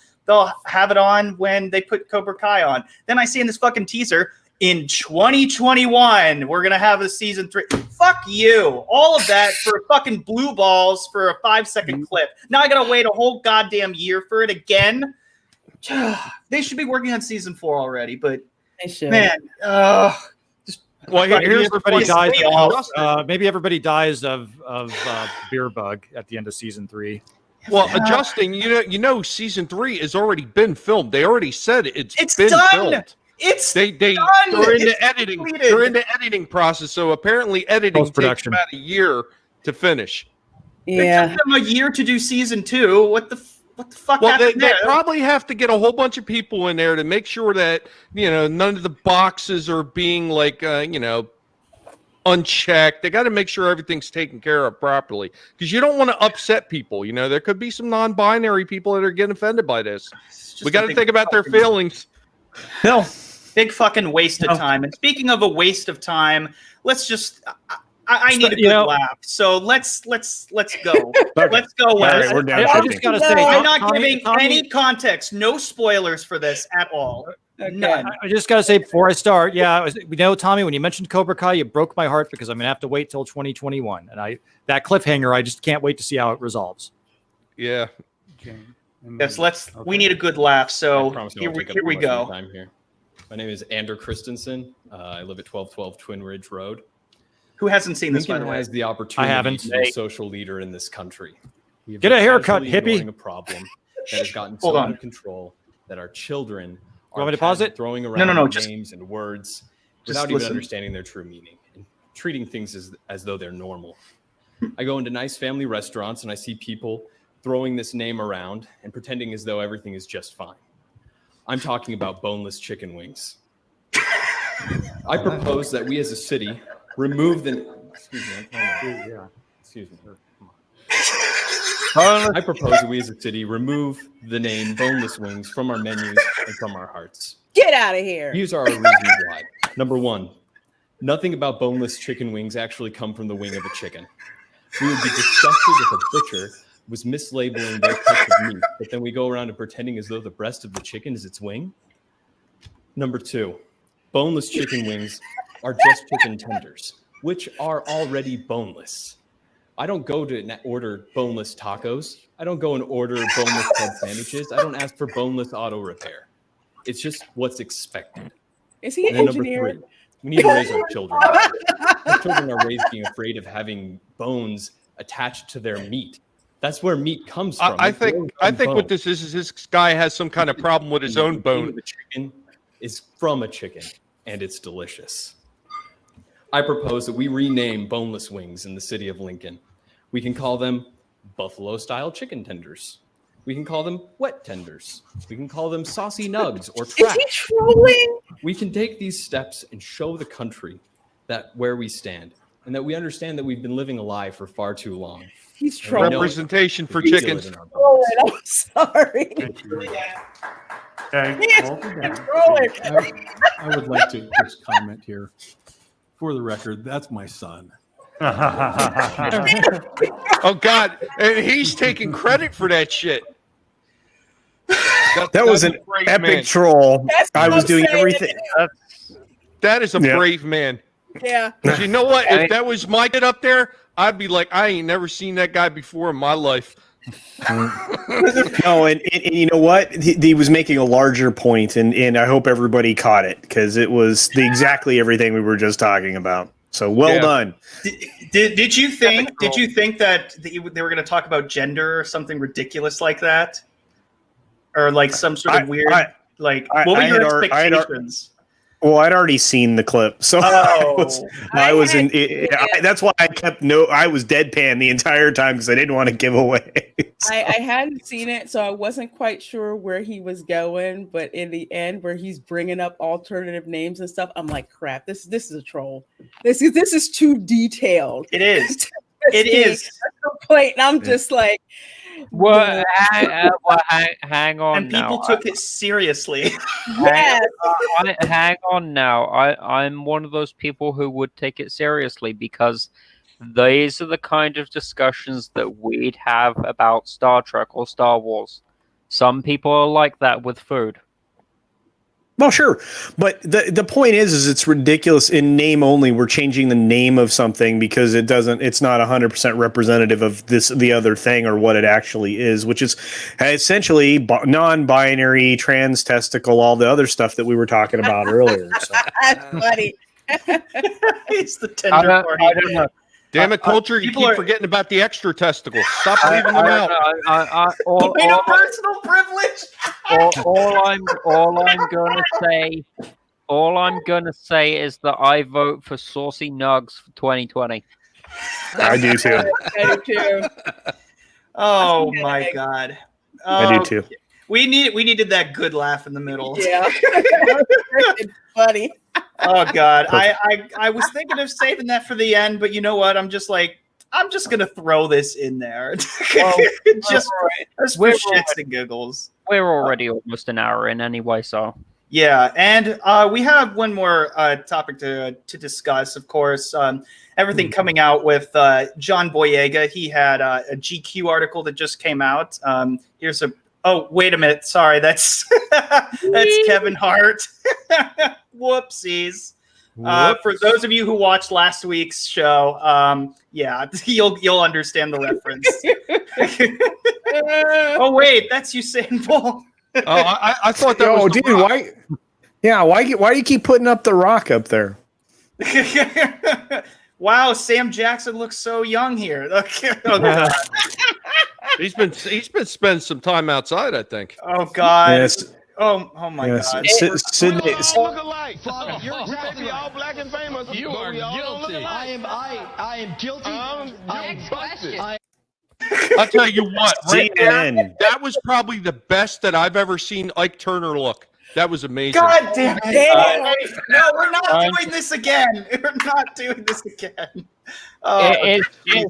have it on when they put Cobra Kai on. Then I see in this fucking teaser, in 2021, we're going to have a season 3. Fuck you. All of that for fucking blue balls for a 5-second clip. Now I got to wait a whole goddamn year for it again. They should be working on season 4 already, but they should. Man, here's everybody dies. Maybe everybody dies of beer bug at the end of season 3. Well, adjusting, season 3 has already been filmed. They already said it's been done. filmed. It's they're done. into It's editing. completed. They're into editing process. So apparently, editing takes Post-production. about a year to finish. It took them a year to do season 2. What the fuck Well, they happened there? probably have to get a whole bunch of people in there to make sure that none of the boxes are being unchecked. They got to make sure everything's taken care of properly because you don't want to upset people. There could be some non-binary people that are getting offended by this. We got to think about their feelings. No. Big fucking waste of time. And speaking of a waste of time, let's just. I need a good laugh. So let's go. Let's go, Wes. Right, we're down. I just gotta say, I'm not Tommy- giving Tommy- any context, no spoilers for this at all. None. I just gotta say before I start, Tommy, when you mentioned Cobra Kai, you broke my heart because I'm gonna have to wait till 2021, and that cliffhanger, I just can't wait to see how it resolves. Yeah. Yes, we need a good laugh. So here we go. Time here. My name is Ander Christensen. I live at 1212 Twin Ridge Road. Who hasn't seen this, by Lincoln the way? has the opportunity I haven't. to be a social leader in this country. We have Get been a haircut, casually ignoring hippie. A problem that has gotten Hold so on. out of control that our children want me are to pause it? throwing around No, just- names and words just without even listen. understanding their true meaning and treating things as though they're normal. I go into nice family restaurants and I see people throwing this name around and pretending as though everything is just fine. I'm talking about boneless chicken wings. I propose that we as a city remove the... Excuse me. Excuse me. I propose that we as a city remove the name boneless wings from our menus and from our hearts. Get out of here. These are our reasons why. Number one, nothing about boneless chicken wings actually come from the wing of a chicken. We would be disgusted if a butcher was mislabeling their cuts of meat, but then we go around and pretending as though the breast of the chicken is its wing. Number two, boneless chicken wings are just chicken tenders, which are already boneless. I don't go to order boneless tacos. I don't go and order boneless club sandwiches. I don't ask for boneless auto repair. It's just what's expected. Is he an And then number engineer? three, we need to raise our children. Our children are raised being afraid of having bones attached to their meat. That's where meat comes from. I It grows think from what bone. this is this guy has some kind of problem with his own The bone. chicken is from a chicken, and it's delicious. I propose that we rename boneless wings in the city of Lincoln. We can call them buffalo-style chicken tenders. We can call them wet tenders. We can call them saucy nugs or Is trash. he trolling? We can take these steps and show the country that where we stand and that we understand that we've been living a lie for far too long. He's And we trolling. know Representation for we feel it chickens. in our bones. Oh, I'm sorry. Okay. He's trolling. I would like to just comment here. For the record, that's my son. Oh God, and he's taking credit for that shit. That was an That's a brave epic man. troll. That's I what was I'm doing saying. everything. That is a Yeah. brave man. Yeah. 'Cause you know what? If that was my kid up there, I'd be like, I ain't never seen that guy before in my life. No, and you know what? He was making a larger point, and I hope everybody caught it because it was exactly everything we were just talking about. So well done. Did you think that they were going to talk about gender or something ridiculous like that, or like some sort of weird what were your expectations? Well, I'd already seen the clip, so I was in. That's why I kept I was deadpan the entire time because I didn't want to give away. So. I hadn't seen it, so I wasn't quite sure where he was going. But in the end, where he's bringing up alternative names and stuff, I'm like, crap, this is a troll. This is too detailed. It is. It is. And I'm just like, Well, hang on And now. people took it seriously. yes. Hang on now. I'm one of those people who would take it seriously because these are the kind of discussions that we'd have about Star Trek or Star Wars. Some people are like that with food. Well, sure, but the point is it's ridiculous. In name only, we're changing the name of something because it's not 100% representative of the other thing or what it actually is, which is essentially non-binary, trans, testicle, all the other stuff that we were talking about earlier. So. That's funny. It's the tender party. I don't know. Damn it, culture! You keep forgetting about the extra testicles. Stop leaving them out. Personal privilege. all I'm gonna say All I'm gonna say is that I vote for Saucy Nugs for 2020. I do too. I do too. Oh my god. I do too. We needed that good laugh in the middle. Yeah. It's funny. Oh god. I was thinking of saving that for the end, but you know what? I'm just gonna throw this in there. just for shits and giggles. We're already almost an hour in anyway, so yeah, and we have one more topic to discuss. Of course, everything coming out with John Boyega. He had a GQ article that just came out. Here's a. Oh, wait a minute. Sorry, that's Kevin Hart. Whoopsies. For those of you who watched last week's show, yeah, you'll understand the reference. Oh wait, that's Usain Bolt. Oh, I thought that was dude, Rock. Why do you keep putting up the Rock up there? Wow, Sam Jackson looks so young here. Oh, God. He's been spending some time outside, I think. Oh God. Yes. Oh my God. Sydney. Look alike. You're exactly all black and famous. You are guilty. I am guilty. Next question. I'll tell you what, right there, CNN. that was probably the best that I've ever seen Ike Turner look. That was amazing. God damn it. No, we're not doing this again. We're not doing this again.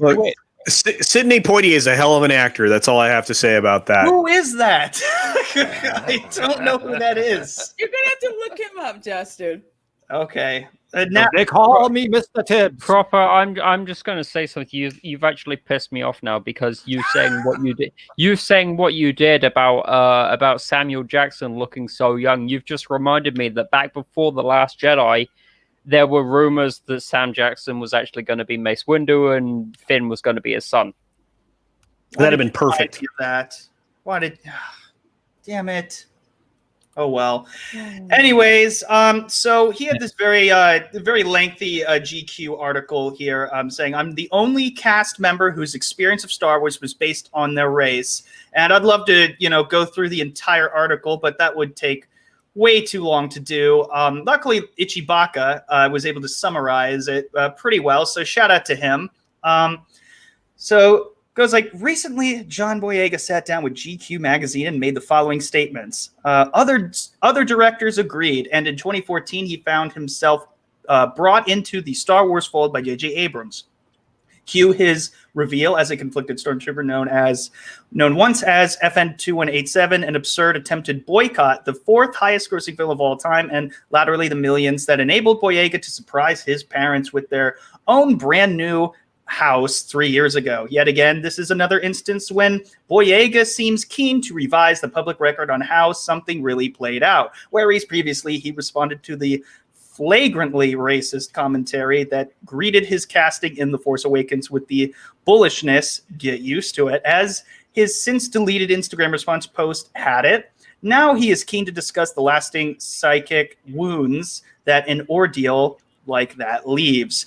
Look, Sidney Poitier is a hell of an actor. That's all I have to say about that. Who is that? I don't know who that is. You're gonna have to look him up, Justin. Okay. Now they call me Mr. Tibbs. Proper. I'm just going to say something. You've actually pissed me off now because you saying what you did. You saying what you did about Samuel Jackson looking so young. You've just reminded me that back before The Last Jedi, there were rumors that Sam Jackson was actually going to be Mace Windu and Finn was going to be his son. That'd have been perfect. Why did? Damn it. Oh well. Anyways, so he had this very lengthy GQ article here, saying I'm the only cast member whose experience of Star Wars was based on their race, and I'd love to go through the entire article, but that would take way too long to do. Luckily, Ichibaka was able to summarize it pretty well, so shout out to him. So. Goes like, recently, John Boyega sat down with GQ magazine and made the following statements. Other directors agreed, and in 2014, he found himself brought into the Star Wars fold by J.J. Abrams. Cue his reveal as a conflicted stormtrooper known once as FN2187, an absurd attempted boycott, the fourth highest grossing film of all time, and laterally the millions that enabled Boyega to surprise his parents with their own brand new house 3 years ago. Yet again, this is another instance when Boyega seems keen to revise the public record on how something really played out, whereas previously he responded to the flagrantly racist commentary that greeted his casting in The Force Awakens with the bullishness, get used to it, as his since deleted Instagram response post had it. Now he is keen to discuss the lasting psychic wounds that an ordeal like that leaves.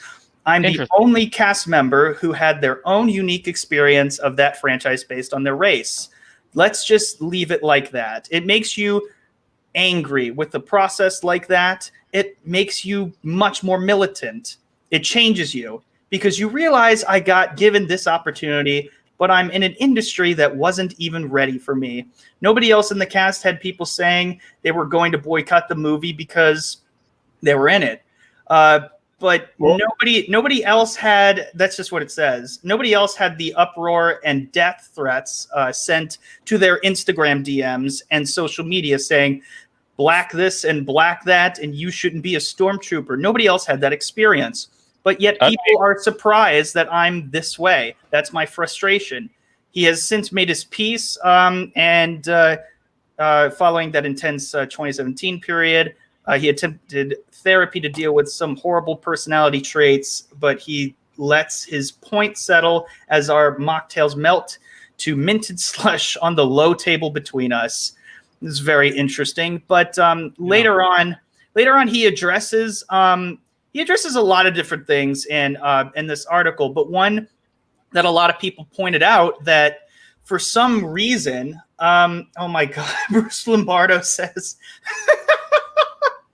I'm the only cast member who had their own unique experience of that franchise based on their race. Let's just leave it like that. It makes you angry with the process like that. It makes you much more militant. It changes you because you realize I got given this opportunity, but I'm in an industry that wasn't even ready for me. Nobody else in the cast had people saying they were going to boycott the movie because they were in it. But nobody else had, that's just what it says. Nobody else had the uproar and death threats sent to their Instagram DMs and social media saying, black this and black that, and you shouldn't be a stormtrooper. Nobody else had that experience. But yet people are surprised that I'm this way. That's my frustration. He has since made his peace, and following that intense 2017 period, he attempted therapy to deal with some horrible personality traits, but he lets his point settle as our mocktails melt to minted slush on the low table between us. This is very interesting. But later on, he addresses a lot of different things in this article. But one that a lot of people pointed out that for some reason, oh my God, Bruce Lombardo says.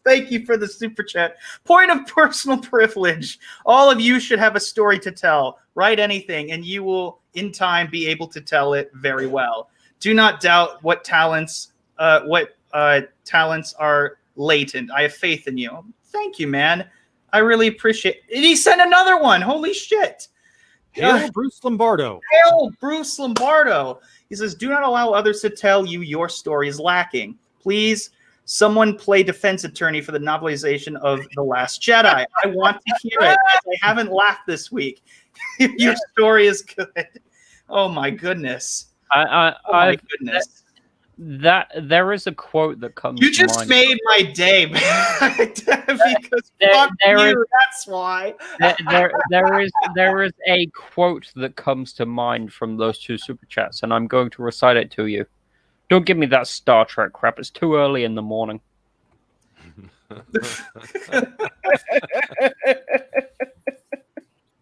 Thank you for the super chat. Point of personal privilege. All of you should have a story to tell. Write anything, and you will, in time, be able to tell it very well. Do not doubt what talents are latent. I have faith in you. Thank you, man. I really appreciate it. He sent another one. Holy shit. Hail Bruce Lombardo. Hail Bruce Lombardo. He says, do not allow others to tell you your story is lacking. Please, someone play defense attorney for the novelization of The Last Jedi. I want to hear it. I haven't laughed this week. Your story is good. Oh my goodness. Oh my goodness. That there is a quote that comes. You just to mind. made my day, man. Because fuck you. That's why. There is a quote that comes to mind from those two super chats, and I'm going to recite it to you. Don't give me that Star Trek crap. It's too early in the morning.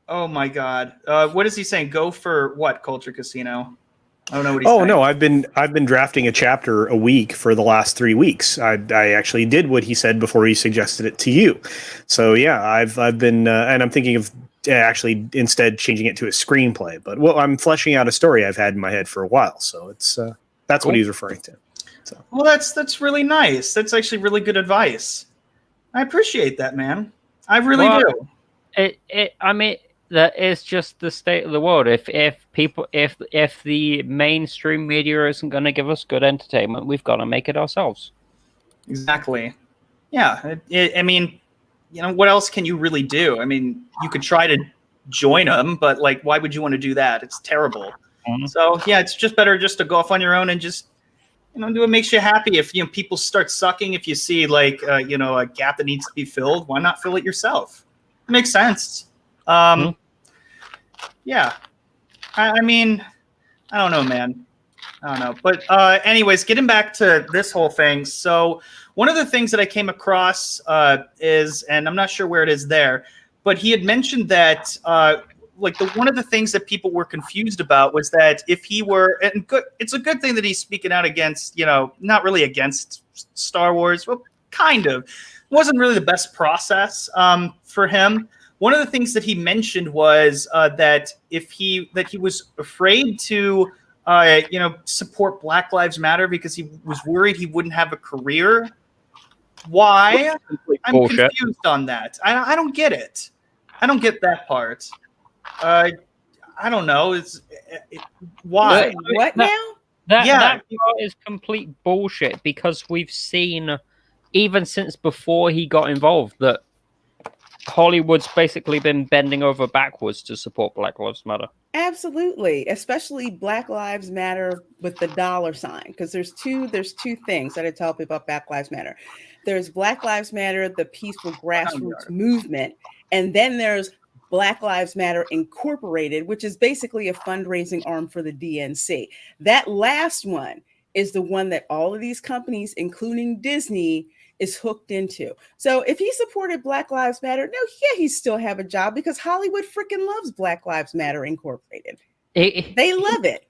Oh my god. What is he saying? Go for what? Culture Casino. I don't know what he's saying. No, I've been drafting a chapter a week for the last 3 weeks. I actually did what he said before he suggested it to you. So yeah, I've been and I'm thinking of actually instead changing it to a screenplay. But I'm fleshing out a story I've had in my head for a while. So it's that's what he's referring to. So well, that's really nice. That's actually really good advice. I appreciate that, man. I really do. I mean, that is just the state of the world. If the mainstream media isn't going to give us good entertainment, we've got to make it ourselves. Exactly. Yeah. I mean, you know, what else can you really do? I mean, you could try to join them, but like, why would you want to do that? It's terrible. Mm-hmm. So yeah, it's just better just to go off on your own and just, you know, do what makes you happy. If people start sucking, if you see like a gap that needs to be filled, why not fill it yourself? It makes sense. Yeah, I mean, I don't know, man. I don't know. But anyways, getting back to this whole thing. So one of the things that I came across is, and I'm not sure where it is there, but he had mentioned that one of the things that people were confused about was that if he were, and it's a good thing that he's speaking out against, not really against Star Wars, well, kind of. It wasn't really the best process for him. One of the things that he mentioned was that he was afraid to, support Black Lives Matter because he was worried he wouldn't have a career. Why? I'm confused on that. I don't get it. I don't get that part. I don't know. Why? What now? That is complete bullshit because we've seen, even since before he got involved, that Hollywood's basically been bending over backwards to support Black Lives Matter. Absolutely, especially Black Lives Matter with the $sign, because there's two things that I tell people about Black Lives Matter. There's Black Lives Matter, the peaceful grassroots movement, and then there's Black Lives Matter Incorporated, which is basically a fundraising arm for the DNC. That last one is the one that all of these companies, including Disney, is hooked into. So if he supported Black Lives Matter, he still have a job because Hollywood freaking loves Black Lives Matter Incorporated. They love it.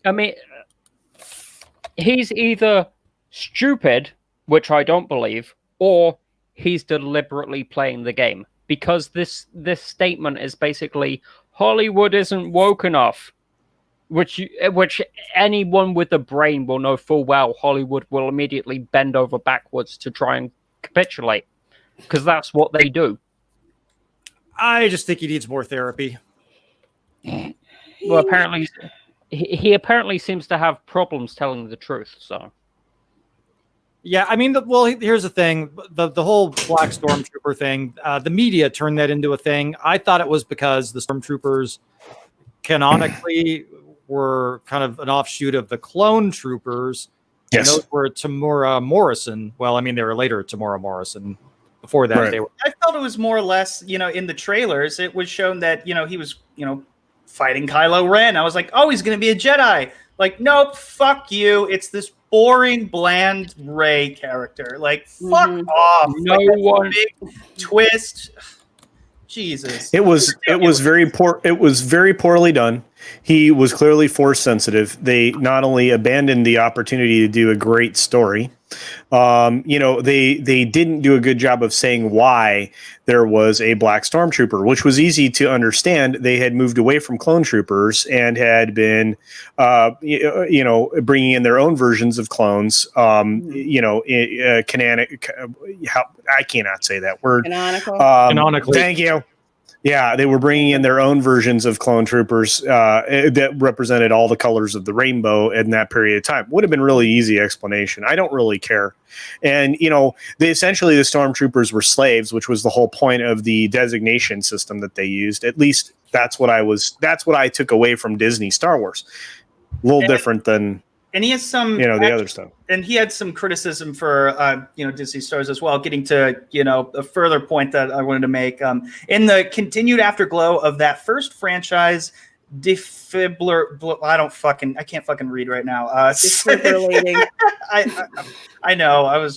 I mean, he's either stupid, which I don't believe, or he's deliberately playing the game. Because this statement is basically Hollywood isn't woke enough, which anyone with a brain will know full well. Hollywood will immediately bend over backwards to try and capitulate, because that's what they do. I just think he needs more therapy. Well, apparently, he apparently seems to have problems telling the truth. So. Yeah, I mean, here's the thing. The whole Black Stormtrooper thing, the media turned that into a thing. I thought it was because the Stormtroopers canonically were kind of an offshoot of the clone troopers. Yes. And those were Tamora Morrison. Well, I mean, they were later Tamora Morrison. Before that, they were. I felt it was more or less, in the trailers, it was shown that, he was, fighting Kylo Ren. I was like, oh, he's going to be a Jedi. Like, nope, fuck you. It's this boring, bland Rey character. Like, fuck off. No one. Big twist. Jesus. It was very poor. It was very poorly done. He was clearly force sensitive. They not only abandoned the opportunity to do a great story, They didn't do a good job of saying why there was a black stormtrooper, which was easy to understand. They had moved away from clone troopers and had been, bringing in their own versions of clones. Canonic. I cannot say that word. Canonical. Canonically. Thank you. Yeah, they were bringing in their own versions of clone troopers that represented all the colors of the rainbow in that period of time. Would have been really easy explanation. I don't really care. And, the stormtroopers were slaves, which was the whole point of the designation system that they used. At least that's what I took away from Disney Star Wars. A little different than, and he has some, the other stuff. And he had some criticism for, Disney Stars as well, getting to, a further point that I wanted to make. In the continued afterglow of that first franchise, I can't fucking read right now. Defibrillating. I know.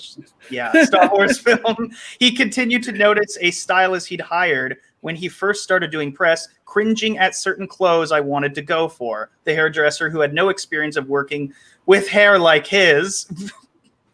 Star Wars film. He continued to notice a stylist he'd hired when he first started doing press, cringing at certain clothes I wanted to go for. The hairdresser, who had no experience of working with hair like his,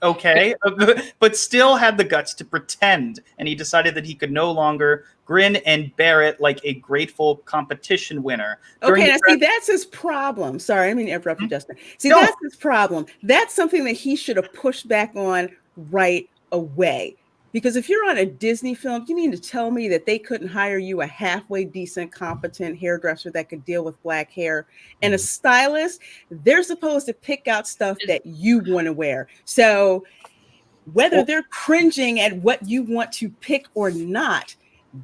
but still had the guts to pretend. And he decided that he could no longer grin and bear it like a grateful competition winner. See, that's his problem. Sorry, I mean to interrupt you, Justin. That's his problem. That's something that he should have pushed back on right away. Because if you're on a Disney film, you mean to tell me that they couldn't hire you a halfway decent, competent hairdresser that could deal with black hair and a stylist? They're supposed to pick out stuff that you want to wear. So whether they're cringing at what you want to pick or not,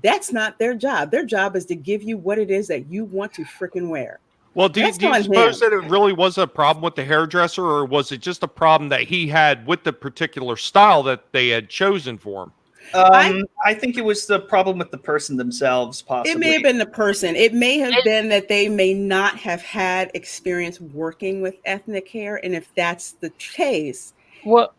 that's not their job. Their job is to give you what it is that you want to freaking wear. Well, do you suppose that it really was a problem with the hairdresser, or was it just a problem that he had with the particular style that they had chosen for him? I think it was the problem with the person themselves, possibly. It may have been the person. It may have been that they may not have had experience working with ethnic hair. And if that's the case,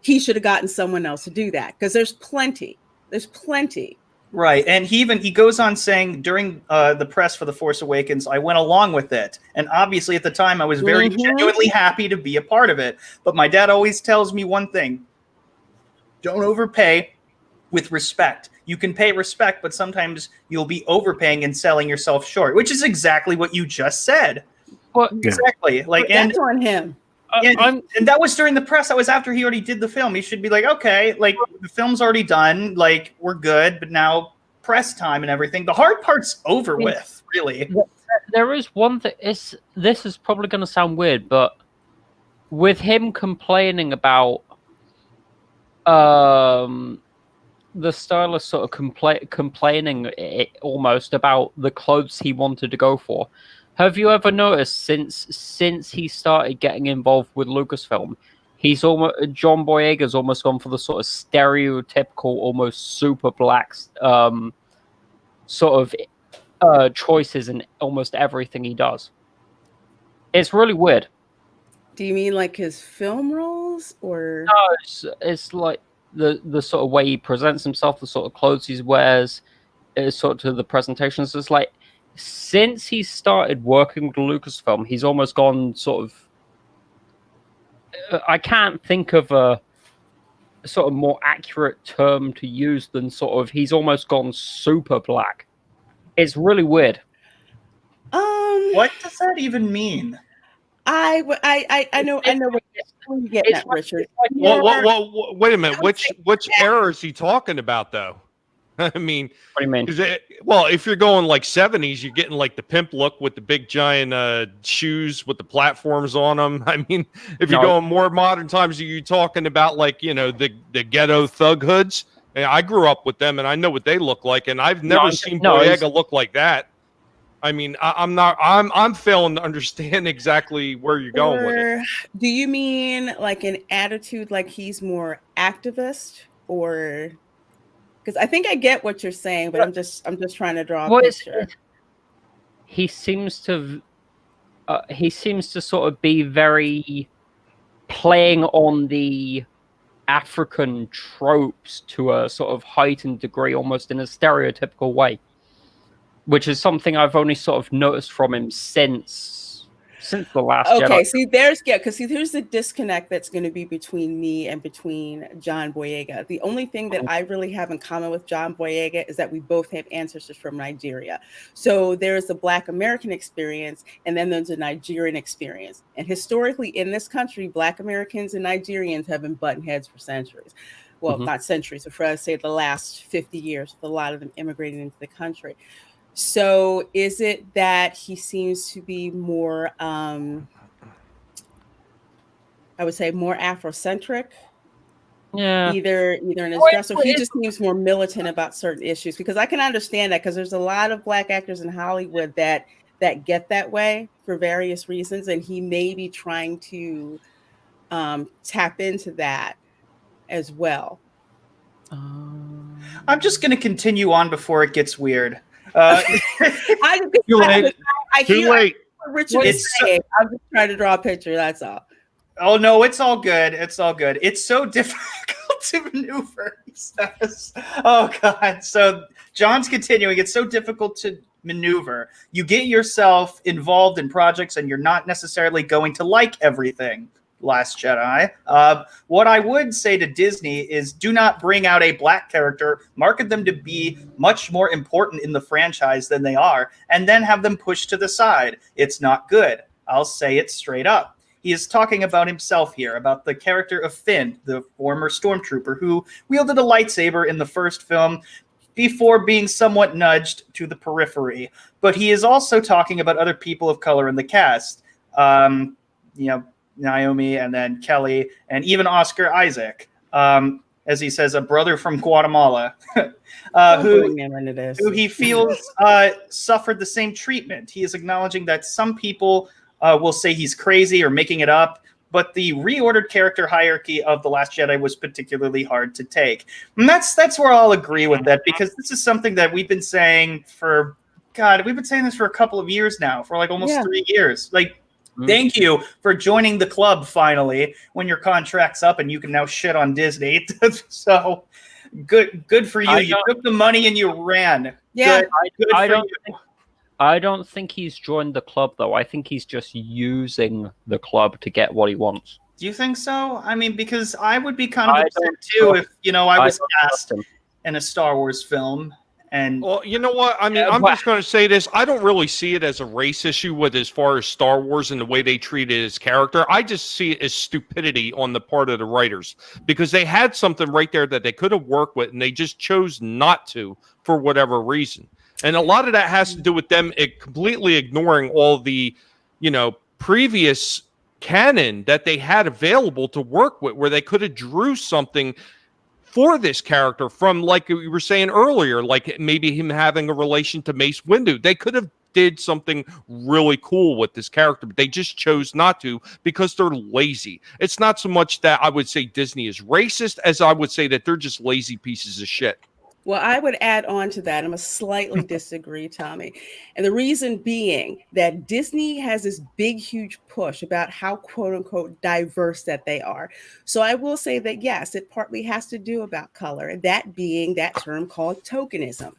he should have gotten someone else to do that, because there's plenty. There's plenty. Right, and he goes on saying during the press for The Force Awakens, I went along with it. And obviously at the time, I was very genuinely happy to be a part of it. But my dad always tells me one thing: don't overpay with respect. You can pay respect, but sometimes you'll be overpaying and selling yourself short, which is exactly what you just said. Well, exactly. That's on him. And that was during the press. That was after he already did the film. He should be like, okay, like the film's already done. Like we're good, but now press time and everything. The hard part's over with, really. There is one thing. This is probably going to sound weird, but with him complaining about the stylist sort of complaining almost about the clothes he wanted to go for. Have you ever noticed since he started getting involved with Lucasfilm, John Boyega's almost gone for the sort of stereotypical, almost super black sort of choices in almost everything he does. It's really weird. Do you mean like his film roles, or no? It's like the sort of way he presents himself, the sort of clothes he wears, sort of the presentations. It's like, since he started working with Lucasfilm, he's almost gone sort of... I can't think of a sort of more accurate term to use than sort of... He's almost gone super black. It's really weird. What does that even mean? I know what you're getting at, Richard. Well, wait a minute. Which era is he talking about, though? I mean, what do you mean? If you're going like 70s, you're getting like the pimp look with the big giant shoes with the platforms on them. I mean, if you're going more modern times, are you talking about like, the ghetto thug hoods? And I grew up with them and I know what they look like, and I've never seen Boyega look like that. I mean, I'm failing to understand exactly where you're going with it. Do you mean like an attitude like he's more activist, or... Because I think I get what you're saying, but I'm just trying to draw a picture. He seems to sort of be very playing on the African tropes to a sort of heightened degree, almost in a stereotypical way, which is something I've only sort of noticed from him since since the last Okay, Jedi. see, here's the disconnect that's going to be between me and between John Boyega. The only thing that I really have in common with John Boyega is that we both have ancestors from Nigeria. So there's a Black American experience, and then there's a Nigerian experience. And historically, in this country, Black Americans and Nigerians have been butting heads for centuries. Well, not centuries, but for us, say the last 50 years, with a lot of them immigrating into the country. So is it that he seems to be more, I would say more Afrocentric? Yeah. Either in his dress, or he just seems more militant about certain issues, because I can understand that, because there's a lot of Black actors in Hollywood that get that way for various reasons. And he may be trying to tap into that as well. I'm just going to continue on before it gets weird. I hear what Richard is saying. I'm just trying to draw a picture. That's all. Oh no, it's all good. It's all good. It's so difficult to maneuver, he says. Oh God. So John's continuing. It's so difficult to maneuver. You get yourself involved in projects and you're not necessarily going to like everything. Last Jedi. What I would say to Disney is do not bring out a Black character, market them to be much more important in the franchise than they are, and then have them pushed to the side. It's not good. I'll say it straight up. He is talking about himself here, about the character of Finn, the former stormtrooper who wielded a lightsaber in the first film before being somewhat nudged to the periphery. But he is also talking about other people of color in the cast. Naomi, and then Kelly, and even Oscar Isaac, as he says, a brother from Guatemala, who he feels suffered the same treatment. He is acknowledging that some people will say he's crazy or making it up, but the reordered character hierarchy of The Last Jedi was particularly hard to take. And that's where I'll agree with that, because this is something that we've been saying for, we've been saying this for a couple of years now, for like almost 3 years. Thank you for joining the club finally when your contract's up and you can now shit on Disney. So good for you. You took the money and you ran. Yeah. I don't think he's joined the club though. I think he's just using the club to get what he wants. Do you think so? I mean, because I would be kind of upset too if I was cast in a Star Wars film. And well, you know what? I mean, I'm just going to say this. I don't really see it as a race issue with as far as Star Wars and the way they treated his character. I just see it as stupidity on the part of the writers, because they had something right there that they could have worked with and they just chose not to for whatever reason. And a lot of that has to do with them completely ignoring all the, previous canon that they had available to work with, where they could have drew something for this character from, like we were saying earlier, like maybe him having a relation to Mace Windu. They could have did something really cool with this character, but they just chose not to because they're lazy. It's not so much that I would say Disney is racist as I would say that they're just lazy pieces of shit. Well, I would add on to that. I'm going to slightly disagree, Tommy. And the reason being that Disney has this big, huge push about how quote unquote diverse that they are. So I will say that, yes, it partly has to do about color, that being that term called tokenism.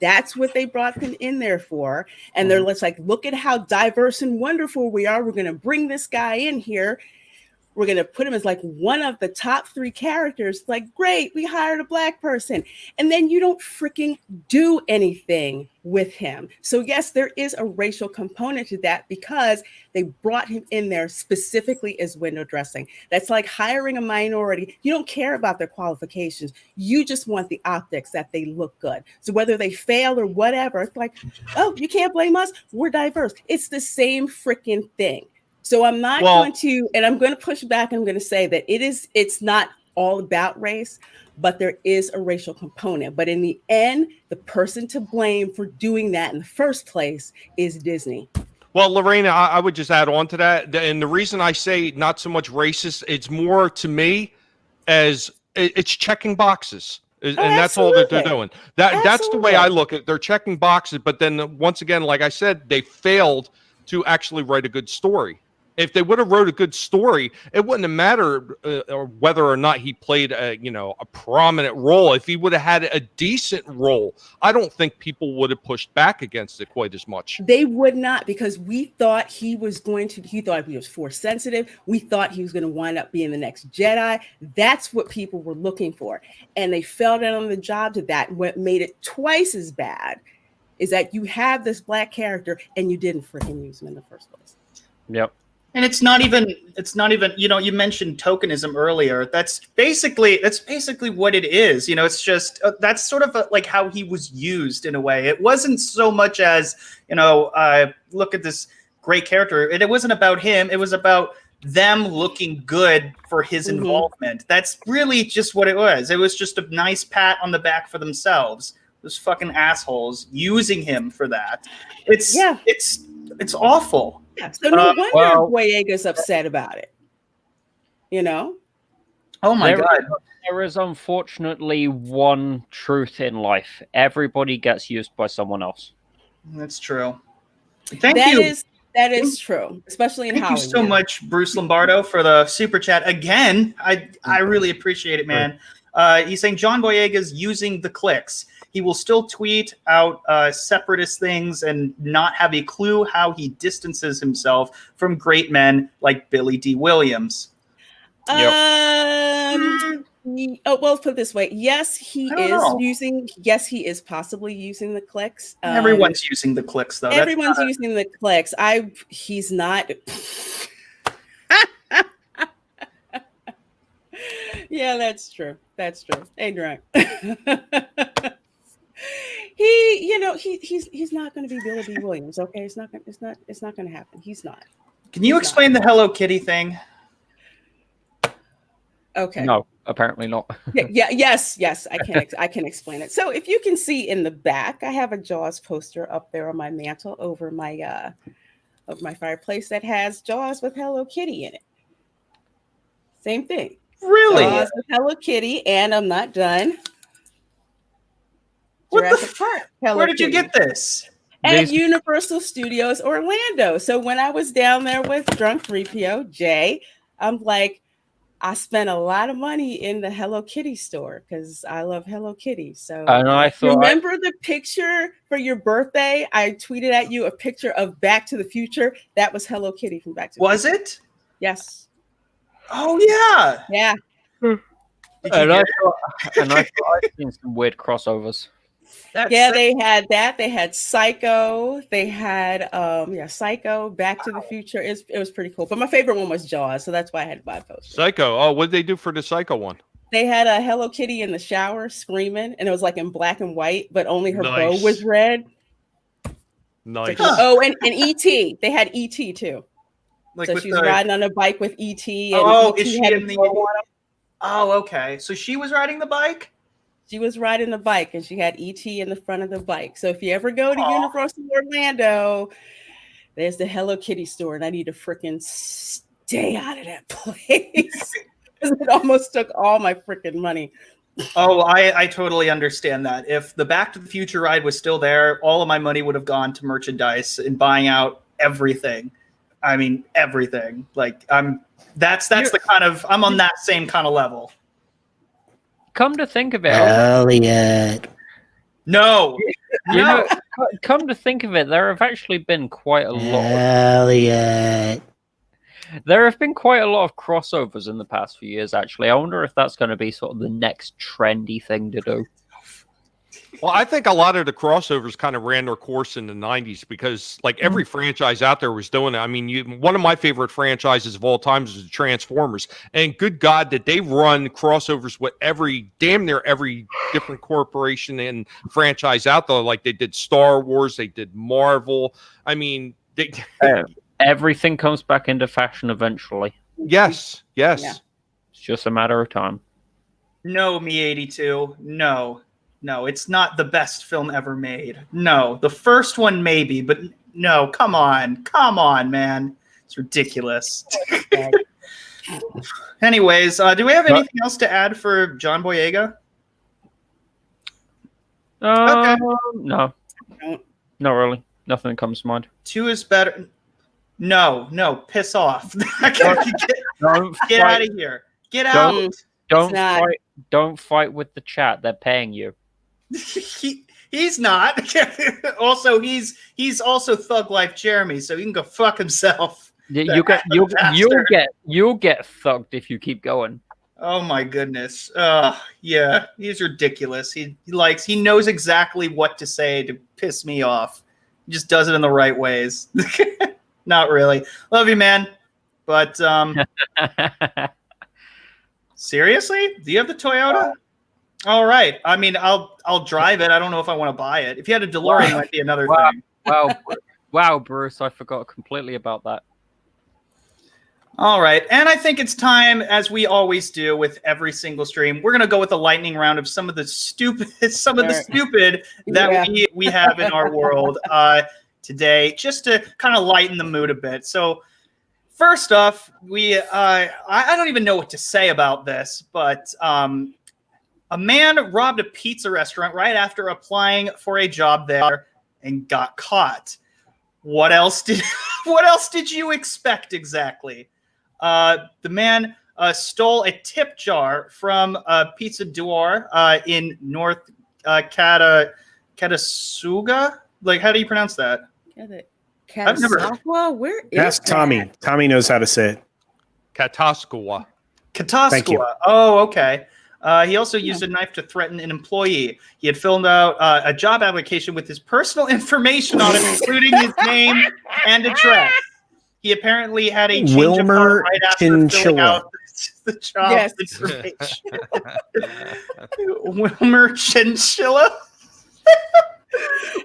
That's what they brought them in there for. And they're like, look at how diverse and wonderful we are. We're going to bring this guy in here. We're going to put him as like one of the top 3 characters. Like, great, we hired a Black person. And then you don't freaking do anything with him. So yes, there is a racial component to that because they brought him in there specifically as window dressing. That's like hiring a minority. You don't care about their qualifications. You just want the optics that they look good. So whether they fail or whatever, it's like, oh, you can't blame us. We're diverse. It's the same freaking thing. So I'm not going to, and I'm going to push back. I'm going to say that it's not all about race, but there is a racial component. But in the end, the person to blame for doing that in the first place is Disney. Well, Lorena, I would just add on to that. And the reason I say not so much racist, it's more to me as it's checking boxes. And that's all that they're doing. That's the way I look at it. They're checking boxes. But then once again, like I said, they failed to actually write a good story. If they would have wrote a good story, it wouldn't have mattered whether or not he played a prominent role. If he would have had a decent role, I don't think people would have pushed back against it quite as much. They would not, because we thought he was he thought he was force sensitive. We thought he was going to wind up being the next Jedi. That's what people were looking for. And they fell down on the job to that. What made it twice as bad is that you have this black character and you didn't freaking use him in the first place. Yep. And it's not even, you mentioned tokenism earlier. That's basically what it is. It's just, that's sort of like how he was used in a way. It wasn't so much as, look at this great character. It wasn't about him. It was about them looking good for his involvement. That's really just what it was. It was just a nice pat on the back for themselves. Those fucking assholes using him for that. It's awful. So no wonder Boyega's upset about it. Oh my God. There is unfortunately one truth in life. Everybody gets used by someone else. That's true. Thank you. That is true, especially in Hollywood. Thank you so much, Bruce Lombardo, for the super chat. Again, I really appreciate it, man. He's saying John Boyega's using the clicks. He will still tweet out separatist things and not have a clue how he distances himself from great men like Billy D. Williams. Well, put it this way. Yes, he is possibly using the clicks. Everyone's using the clicks, though. Everyone's using the clicks. He's not. Yeah, that's true. That's true. Hey, drunk. He's not going to be Billy D. Williams. Okay, it's not going to happen. He's not. Can you explain the Hello Kitty thing? Okay. No, apparently not. Yes. I can explain it. So if you can see in the back, I have a Jaws poster up there on my mantle over my fireplace that has Jaws with Hello Kitty in it. Same thing. Really? Jaws with Hello Kitty, and I'm not done. Jurassic Park. Where did you get this? At Universal Studios Orlando. So when I was down there with Drunk 3PO, Jay, I'm like, I spent a lot of money in the Hello Kitty store because I love Hello Kitty. So remember the picture for your birthday? I tweeted at you a picture of Back to the Future. That was Hello Kitty from Back to the Future. Was it? Yes. Oh yeah. Yeah. And I thought I'd seen some weird crossovers. They had that. They had Psycho. They had Psycho, Back to the Future. It was pretty cool. But my favorite one was Jaws, so that's why I had to buy a poster. Psycho. Oh, what did they do for the Psycho one? They had a Hello Kitty in the shower screaming, and it was like in black and white, but only her bow was red. Nice. Oh, and E.T. They had E.T. too. So she's riding on a bike with E.T. And is she in the? Oh, okay. So she was riding the bike. She was riding the bike, and she had E.T. in the front of the bike. So if you ever go to Universal Orlando, there's the Hello Kitty store, and I need to freaking stay out of that place. It almost took all my freaking money. Oh, I totally understand that. If the Back to the Future ride was still there, all of my money would have gone to merchandise and buying out everything. I mean, everything. Like that's the kind of, I'm on that same kind of level. Come to think of it, Elliot. No. Come to think of it, there have actually been quite a lot. Elliot. There have been quite a lot of crossovers in the past few years. Actually, I wonder if that's going to be sort of the next trendy thing to do. Well, I think a lot of the crossovers kind of ran their course in the 90s because like every franchise out there was doing it. I mean, one of my favorite franchises of all time is the Transformers. And good God, did they run crossovers with damn near every different corporation and franchise out there. Like they did Star Wars, they did Marvel. I mean, everything comes back into fashion eventually. Yes. Yeah. It's just a matter of time. No, Me-82. No, it's not the best film ever made. No, the first one maybe, but no, come on, man. It's ridiculous. Anyways, do we have anything else to add for John Boyega? Okay. No, not really. Nothing comes to mind. 2 is better. No, piss off. Get out of here. Get out. Don't fight with the chat. They're paying you. He's not. Also, he's also Thug Life Jeremy, so he can go fuck himself. You'll get thugged if you keep going. Oh my goodness. Yeah, he's ridiculous. He knows exactly what to say to piss me off. He just does it in the right ways. Not really. Love you, man. But seriously? Do you have the Toyota? All right. I mean, I'll drive it. I don't know if I want to buy it. If you had a DeLorean, it might be another thing. Wow, Bruce, I forgot completely about that. All right. And I think it's time, as we always do with every single stream, we're going to go with a lightning round of some of the stupid that we have in our world today, just to kind of lighten the mood a bit. So first off, I don't even know what to say about this, but a man robbed a pizza restaurant right after applying for a job there and got caught. What else did you expect exactly? The man stole a tip jar from Pizza d'Or in North Catasuga. Like, how do you pronounce that? I've never. Where is Ask Tommy. Tommy knows how to say it. Katasqua. Katasqua. Oh, okay. He also used a knife to threaten an employee. He had filled out a job application with his personal information on it, including his name and address. He apparently had a change of heart right after filling out the job information. Wilmer Chinchilla?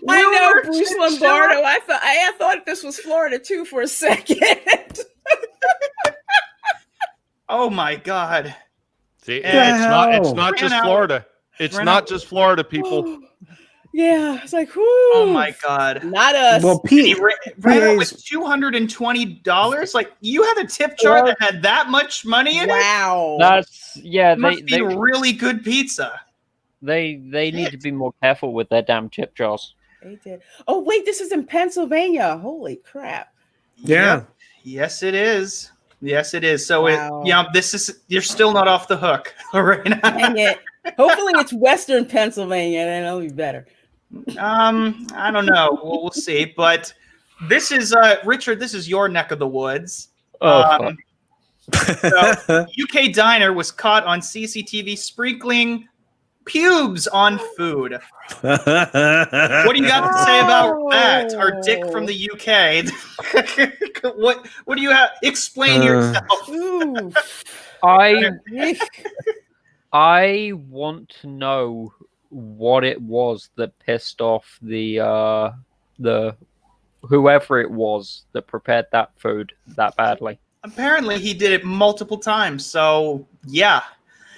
I know, Bruce Lombardo. I thought this was Florida too for a second. Oh my God! See, it's not just Florida. It's not just Florida, people. Yeah, it's like, whoo. Oh my God! Not us. Well, Pete ran out with $220. Like, you had a tip jar that had that much money in it? Wow. It must be really good pizza. They need to be more careful with their damn tip jars. They did. Oh wait, this is in Pennsylvania. Holy crap! Yeah. Yep. Yes, it is. Yes, it is. So you're still not off the hook right now. Dang it. Hopefully it's Western Pennsylvania, and it'll be better. I don't know. We'll see. But this is Richard. This is your neck of the woods. So UK diner was caught on CCTV sprinkling pubes on food. What do you got to say about that? Our dick from the UK. What do you have? Explain yourself. I want to know what it was that pissed off the whoever it was that prepared that food that badly. Apparently he did it multiple times. So yeah.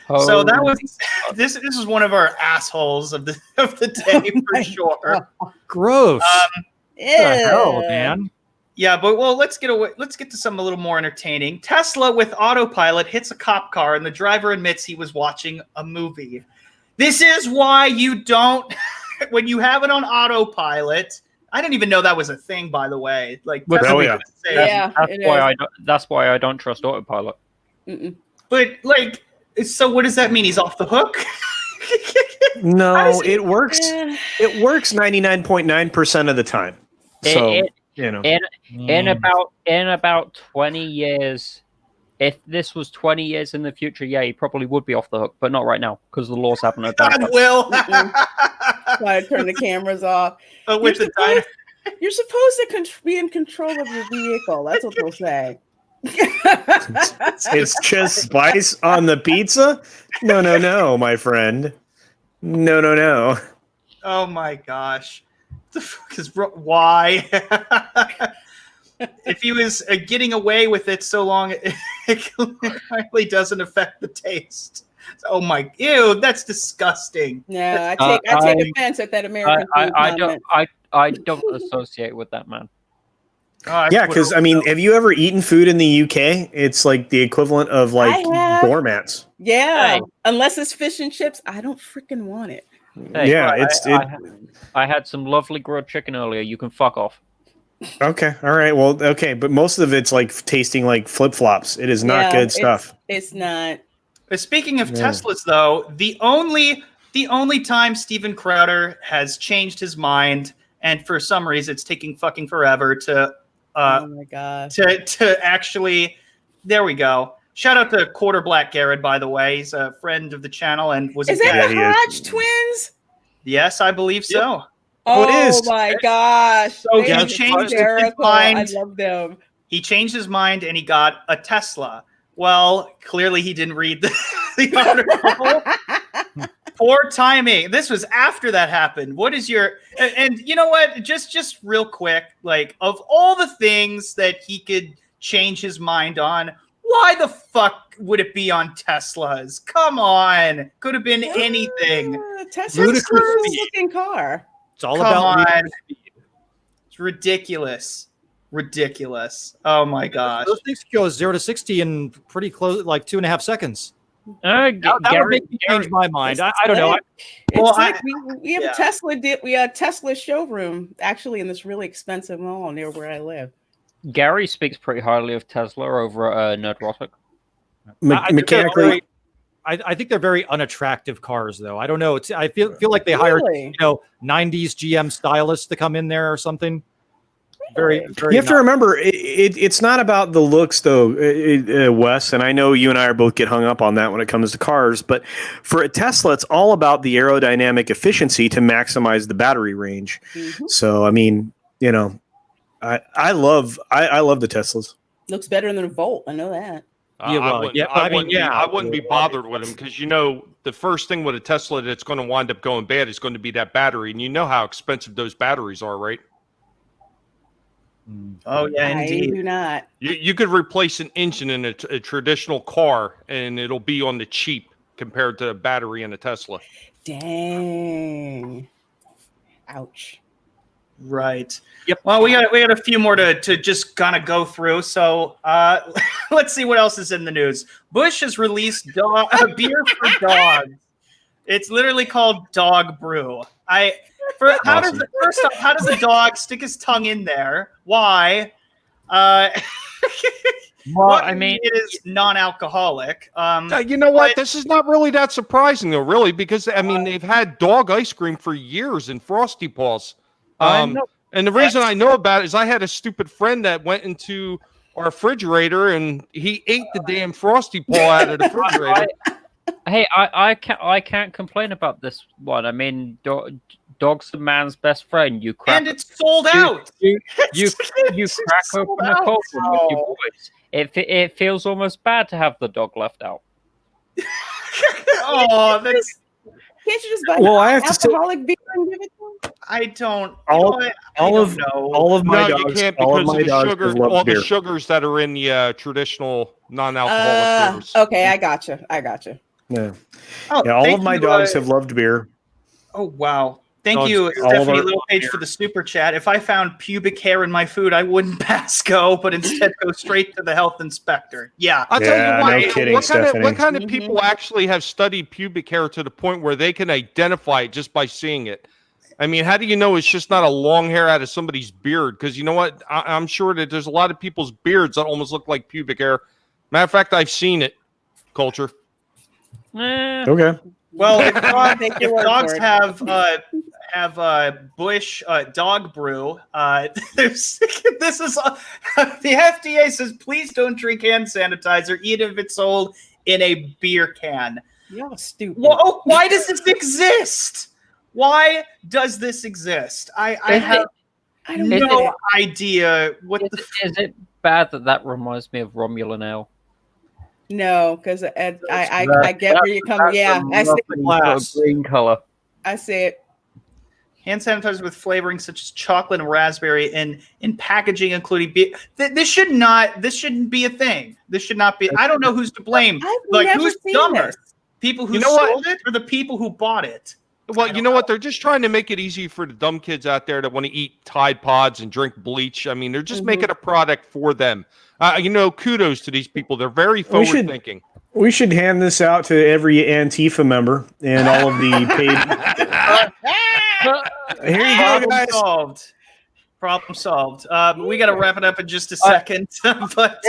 So that was this is one of our assholes of the day for sure. Gross. What the hell, man? Yeah, but let's get to something a little more entertaining. Tesla with autopilot hits a cop car and the driver admits he was watching a movie. This is why you don't when you have it on autopilot. I didn't even know that was a thing, by the way. Like, that's why I don't trust autopilot. But like, so what does that mean? He's off the hook? No, it works. It works 99.9% of the time. So in about 20 years, if this was 20 years in the future, yeah, he probably would be off the hook, but not right now because the laws haven't adopted. God will. Why turn the cameras off? You're supposed to be in control of your vehicle. That's what they'll say. It's just spice on the pizza? No, my friend. No. Oh my gosh. The fuck is why? If he was getting away with it so long, it clearly doesn't affect the taste. Oh my, ew, that's disgusting. Yeah, I take offense at that American food comment. I don't associate with that, man. Yeah, because I mean, have you ever eaten food in the UK? It's like the equivalent of like doormats. Yeah, unless it's fish and chips, I don't freaking want it. Hey, yeah, I had some lovely grilled chicken earlier. You can fuck off. Okay. All right. Well, okay. But most of it's like tasting like flip flops. It is not good stuff. It's not. Speaking of Teslas, though, the only time Steven Crowder has changed his mind, and for some reason it's taking fucking forever to oh my god to actually. There we go. Shout out to Quarter Black Garrett, by the way. He's a friend of the channel and was. Is that the Hodge twins? Yes, I believe so. Oh my gosh! So he changed his mind. I love them. He changed his mind and he got a Tesla. Well, clearly he didn't read the article. Poor timing. This was after that happened. What is your and you know what? Just real quick, like of all the things that he could change his mind on, why the fuck would it be on Teslas? Come on, could have been anything. Tesla's a cool looking car. It's all about it's ridiculous. Ridiculous. Oh my gosh. Those things go 0 to 60 in pretty close, like 2.5 seconds. That would make me change my mind. I don't know. We have a Tesla. We have a Tesla showroom actually in this really expensive mall near where I live. Gary speaks pretty highly of Tesla over at Nerdrotic. Mechanically. I think they're very unattractive cars, though. I don't know. I feel like they hired 90s GM stylists to come in there or something. Very you have to remember, it's not about the looks, though, Wes. And I know you and I are both get hung up on that when it comes to cars. But for a Tesla, it's all about the aerodynamic efficiency to maximize the battery range. Mm-hmm. So, I mean, you know, I love the Teslas. Looks better than a Volt. I know that. I wouldn't be bothered with them because, you know, the first thing with a Tesla that's going to wind up going bad is going to be that battery. And you know how expensive those batteries are, right? Oh, yeah, indeed. I do not. You could replace an engine in a traditional car and it'll be on the cheap compared to a battery in a Tesla. Dang. Ouch. Right. Yep. Well, we got a few more to just kind of go through. So let's see what else is in the news. Bush has released a beer for dogs. It's literally called Dog Brew. How does a dog stick his tongue in there? Why? Well, I mean, it is non-alcoholic. You know what? This is not really that surprising, though, really, because I mean they've had dog ice cream for years in Frosty Paws. And the reason I know about it is I had a stupid friend that went into our refrigerator and he ate the damn Frosty Paw out of the refrigerator. Hey, I can't complain about this one. I mean, dog's the man's best friend. You crack, and it's sold out. You crack open a cold one with your boys. It feels almost bad to have the dog left out. Oh, that's. Can't you just buy alcoholic beer and give it to him? I don't. All of my dogs. You can't because of the sugars that are in the traditional non-alcoholic beers. Okay, I gotcha. Yeah. All of my dogs have loved beer. Oh wow! Thank you, Stephanie Littlepage, for the super chat. If I found pubic hair in my food, I wouldn't pass go, but instead go straight to the health inspector. Yeah, I'll tell you what. No kidding, what kind of people actually have studied pubic hair to the point where they can identify it just by seeing it? I mean, how do you know it's just not a long hair out of somebody's beard? Because you know what? I'm sure that there's a lot of people's beards that almost look like pubic hair. Matter of fact, I've seen it. Culture. Okay. Well, if dogs have Bush dog brew, this is the FDA says please don't drink hand sanitizer even if it's sold in a beer can. You're stupid. Well, why does this exist? Why does this exist? I have no idea what is it bad that reminds me of Romulan ale? No, because I get where you come. Yeah, I see the green color. I see it. Hand sanitizers with flavoring such as chocolate and raspberry, and in packaging including beer. This shouldn't be a thing. This should not be. I don't know who's to blame. Like who's dumber? People who sold it or the people who bought it? Well, you know what? They're just trying to make it easy for the dumb kids out there that want to eat Tide Pods and drink bleach. I mean, they're just making a product for them. Kudos to these people. They're very forward-thinking. We should hand this out to every Antifa member and all of the paid. Here you go, guys. Problem solved. We got to wrap it up in just a second. But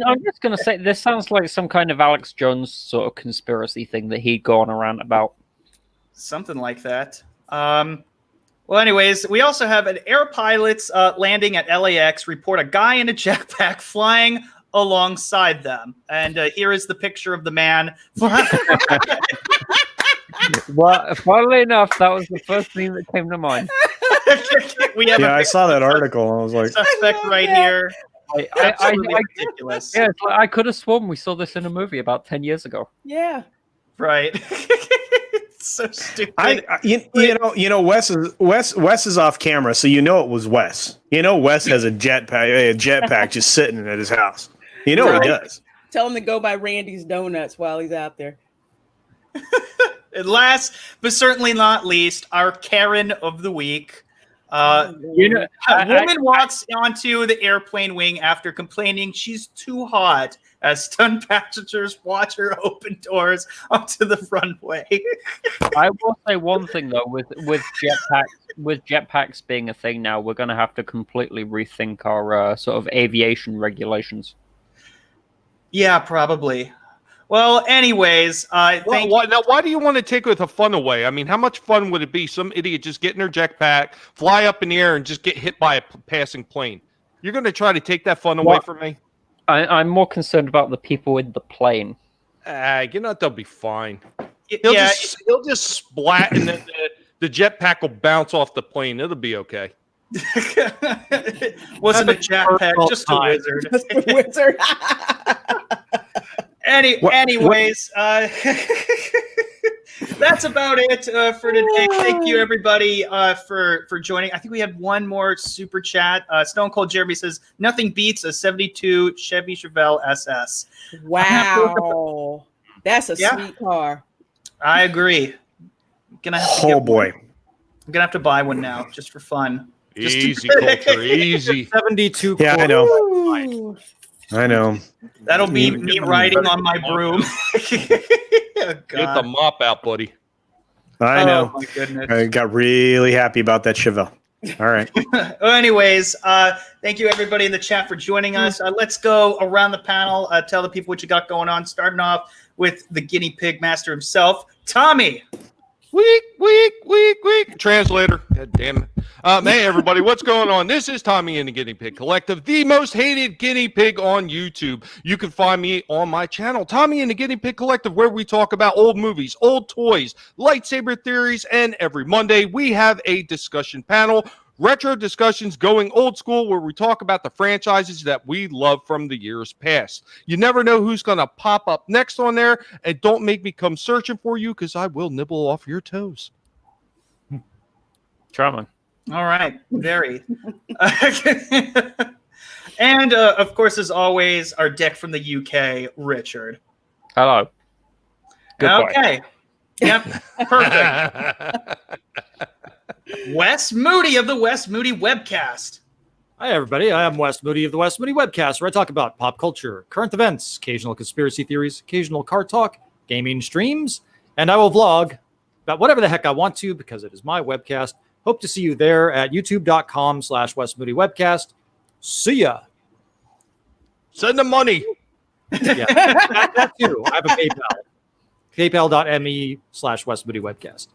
I'm just going to say, this sounds like some kind of Alex Jones sort of conspiracy thing that he'd gone around about. Something like that. Well, anyways, we also have an air pilots landing at LAX report a guy in a jetpack flying alongside them. And here is the picture of the man. Well, funnily enough, that was the first thing that came to mind. We have I saw that article. I was like, suspect right here. Ridiculous. Yeah, I could have sworn we saw this in a movie about 10 years ago. Yeah. Right. So stupid. You know, Wes is off camera, so you know it was Wes. You know, Wes has a jetpack just sitting at his house. You know he does. Tell him to go buy Randy's Donuts while he's out there. And last, but certainly not least, our Karen of the week. A woman walks onto the airplane wing after complaining she's too hot as stunned passengers watch her open doors onto the runway. I will say one thing though, with jetpacks being a thing now, we're going to have to completely rethink our sort of aviation regulations. Yeah, probably. Well, anyways, why do you want to take the fun away? I mean, how much fun would it be? Some idiot just get in their jetpack, fly up in the air, and just get hit by a passing plane. You're going to try to take that fun away from me? I'm more concerned about the people in the plane. They'll be fine. He'll just splat, and then the jetpack will bounce off the plane. It'll be okay. Wasn't a jetpack, just a wizard. Just a wizard. Anyways, that's about it for today. Thank you, everybody, for joining. I think we had one more super chat. Stone Cold Jeremy says, nothing beats a 72 Chevy Chevelle SS. Wow. That's a sweet car. I agree. I'm going to have to buy one now just for fun. Easy, Culture, easy. 72. Yeah, I know. I know. That'll be me riding on my broom. Get the mop out, buddy. I know. Oh, my goodness. I got really happy about that Chevelle. All right. Well, anyways, thank you, everybody in the chat, for joining us. Let's go around the panel. Tell the people what you got going on. Starting off with the guinea pig master himself, Tommy. Weak. Translator. God damn it. Hey, everybody, what's going on? This is Tommy and the Guinea Pig Collective, the most hated guinea pig on YouTube. You can find me on my channel, Tommy and the Guinea Pig Collective, where we talk about old movies, old toys, lightsaber theories, and every Monday we have a discussion panel, retro discussions going old school, where we talk about the franchises that we love from the years past. You never know who's going to pop up next on there, and don't make me come searching for you, because I will nibble off your toes. Charming. All right, very. And, of course, as always, our dick from the UK, Richard. Hello. Goodbye. Okay. Yep, perfect. Wes Moody of the Wes Moody Webcast. Hi, everybody. I am Wes Moody of the Wes Moody Webcast, where I talk about pop culture, current events, occasional conspiracy theories, occasional car talk, gaming streams, and I will vlog about whatever the heck I want to, because it is my webcast. Hope to see you there at youtube.com/Wes Moody Webcast. See ya. Send the money. Yeah, that too. I have a PayPal. PayPal.me/Wes Moody Webcast.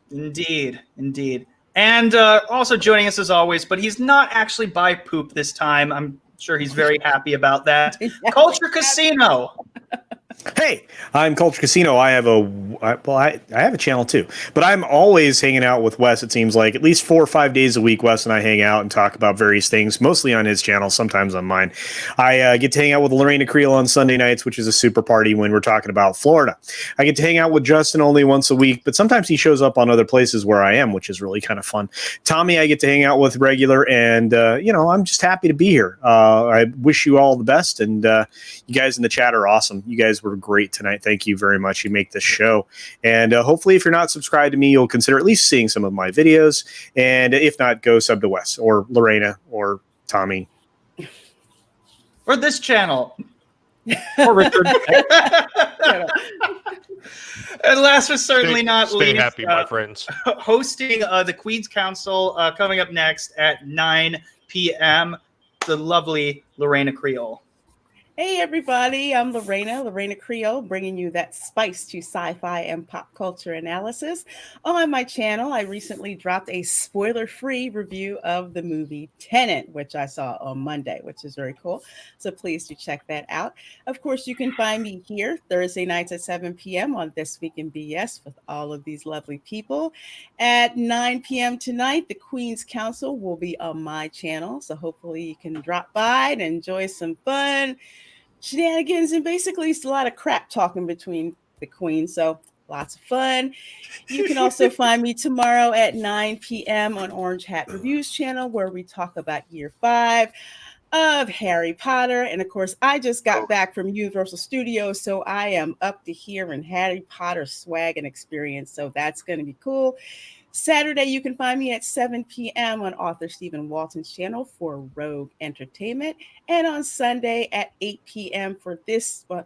Indeed. And also joining us as always, but he's not actually by poop this time. I'm sure he's very happy about that. Culture Casino. Hey, I'm Culture Casino. I have I have a channel too, but I'm always hanging out with Wes. It seems like at least 4 or 5 days a week, Wes and I hang out and talk about various things, mostly on his channel, sometimes on mine. I get to hang out with Reina Creole on Sunday nights, which is a super party when we're talking about Florida. I get to hang out with Justin only once a week, but sometimes he shows up on other places where I am, which is really kind of fun. Tommy, I get to hang out with regular, and I'm just happy to be here. I wish you all the best, and you guys in the chat are awesome. You guys were great tonight. Thank you very much. You make this show. And hopefully, if you're not subscribed to me, you'll consider at least seeing some of my videos. And if not, go sub to Wes or Lorena or Tommy. Or this channel. Or Richard. And last but certainly not Stay least, happy, my friends. hosting the Queen's Council coming up next at 9 p.m., the lovely Reina Creole. Hey everybody, I'm Reina Creole, bringing you that spice to sci-fi and pop culture analysis. On my channel, I recently dropped a spoiler-free review of the movie Tenet, which I saw on Monday, which is very cool. So please do check that out. Of course, you can find me here Thursday nights at 7 p.m. on This Week in BS with all of these lovely people. At 9 p.m. tonight, the Queen's Council will be on my channel. So hopefully you can drop by and enjoy some fun shenanigans, and basically it's a lot of crap talking between the queen, so lots of fun. You can also find me tomorrow at 9 p.m. on Orange Hat Reviews channel, where we talk about year 5 of Harry Potter. And of course, I just got back from Universal Studios, so I am up to here in Harry Potter swag and experience, so that's going to be cool. Saturday, you can find me at 7 p.m. on author Stephen Walton's channel for Rogue Entertainment. And on Sunday at 8 p.m. for this, well,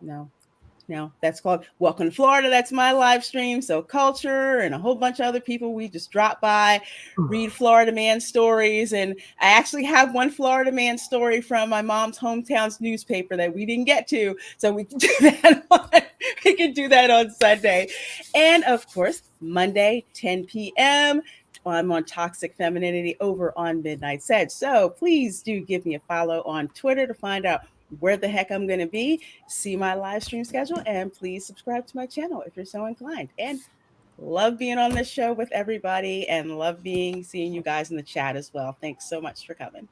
no, that's called Welcome to Florida. That's my live stream. So Culture and a whole bunch of other people, we just drop by, read Florida Man stories. And I actually have one Florida Man story from my mom's hometown's newspaper that we didn't get to. So we can do that on Sunday. And of course, Monday, 10 p.m., I'm on Toxic Femininity over on Midnight Sedge. So please do give me a follow on Twitter to find out where the heck I'm going to be, see my live stream schedule, and please subscribe to my channel if you're so inclined. And love being on this show with everybody, and love seeing you guys in the chat as well. Thanks so much for coming.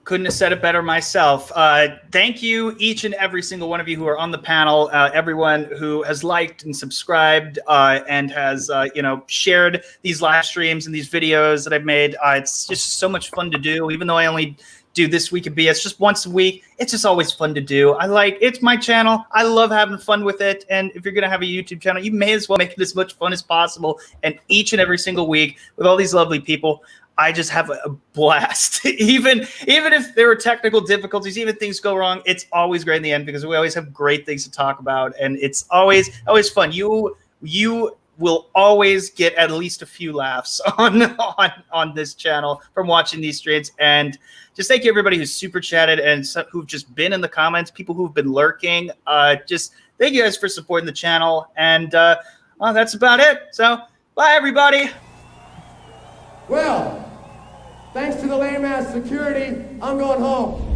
Couldn't have said it better myself. Thank you, each and every single one of you who are on the panel, everyone who has liked and subscribed and has shared these live streams and these videos that I've made. It's just so much fun to do, even though I only do This Week in BS just once a week. It's just always fun to do. It's my channel. I love having fun with it. And if you're going to have a YouTube channel, you may as well make it as much fun as possible. And each and every single week with all these lovely people, I just have a blast. even if there are technical difficulties, even if things go wrong, it's always great in the end because we always have great things to talk about. And it's always fun. You will always get at least a few laughs on this channel from watching these streams. And just thank you everybody who's super chatted and who've just been in the comments, people who've been lurking. Just thank you guys for supporting the channel. And that's about it. So bye everybody. Well, thanks to the lame ass security, I'm going home.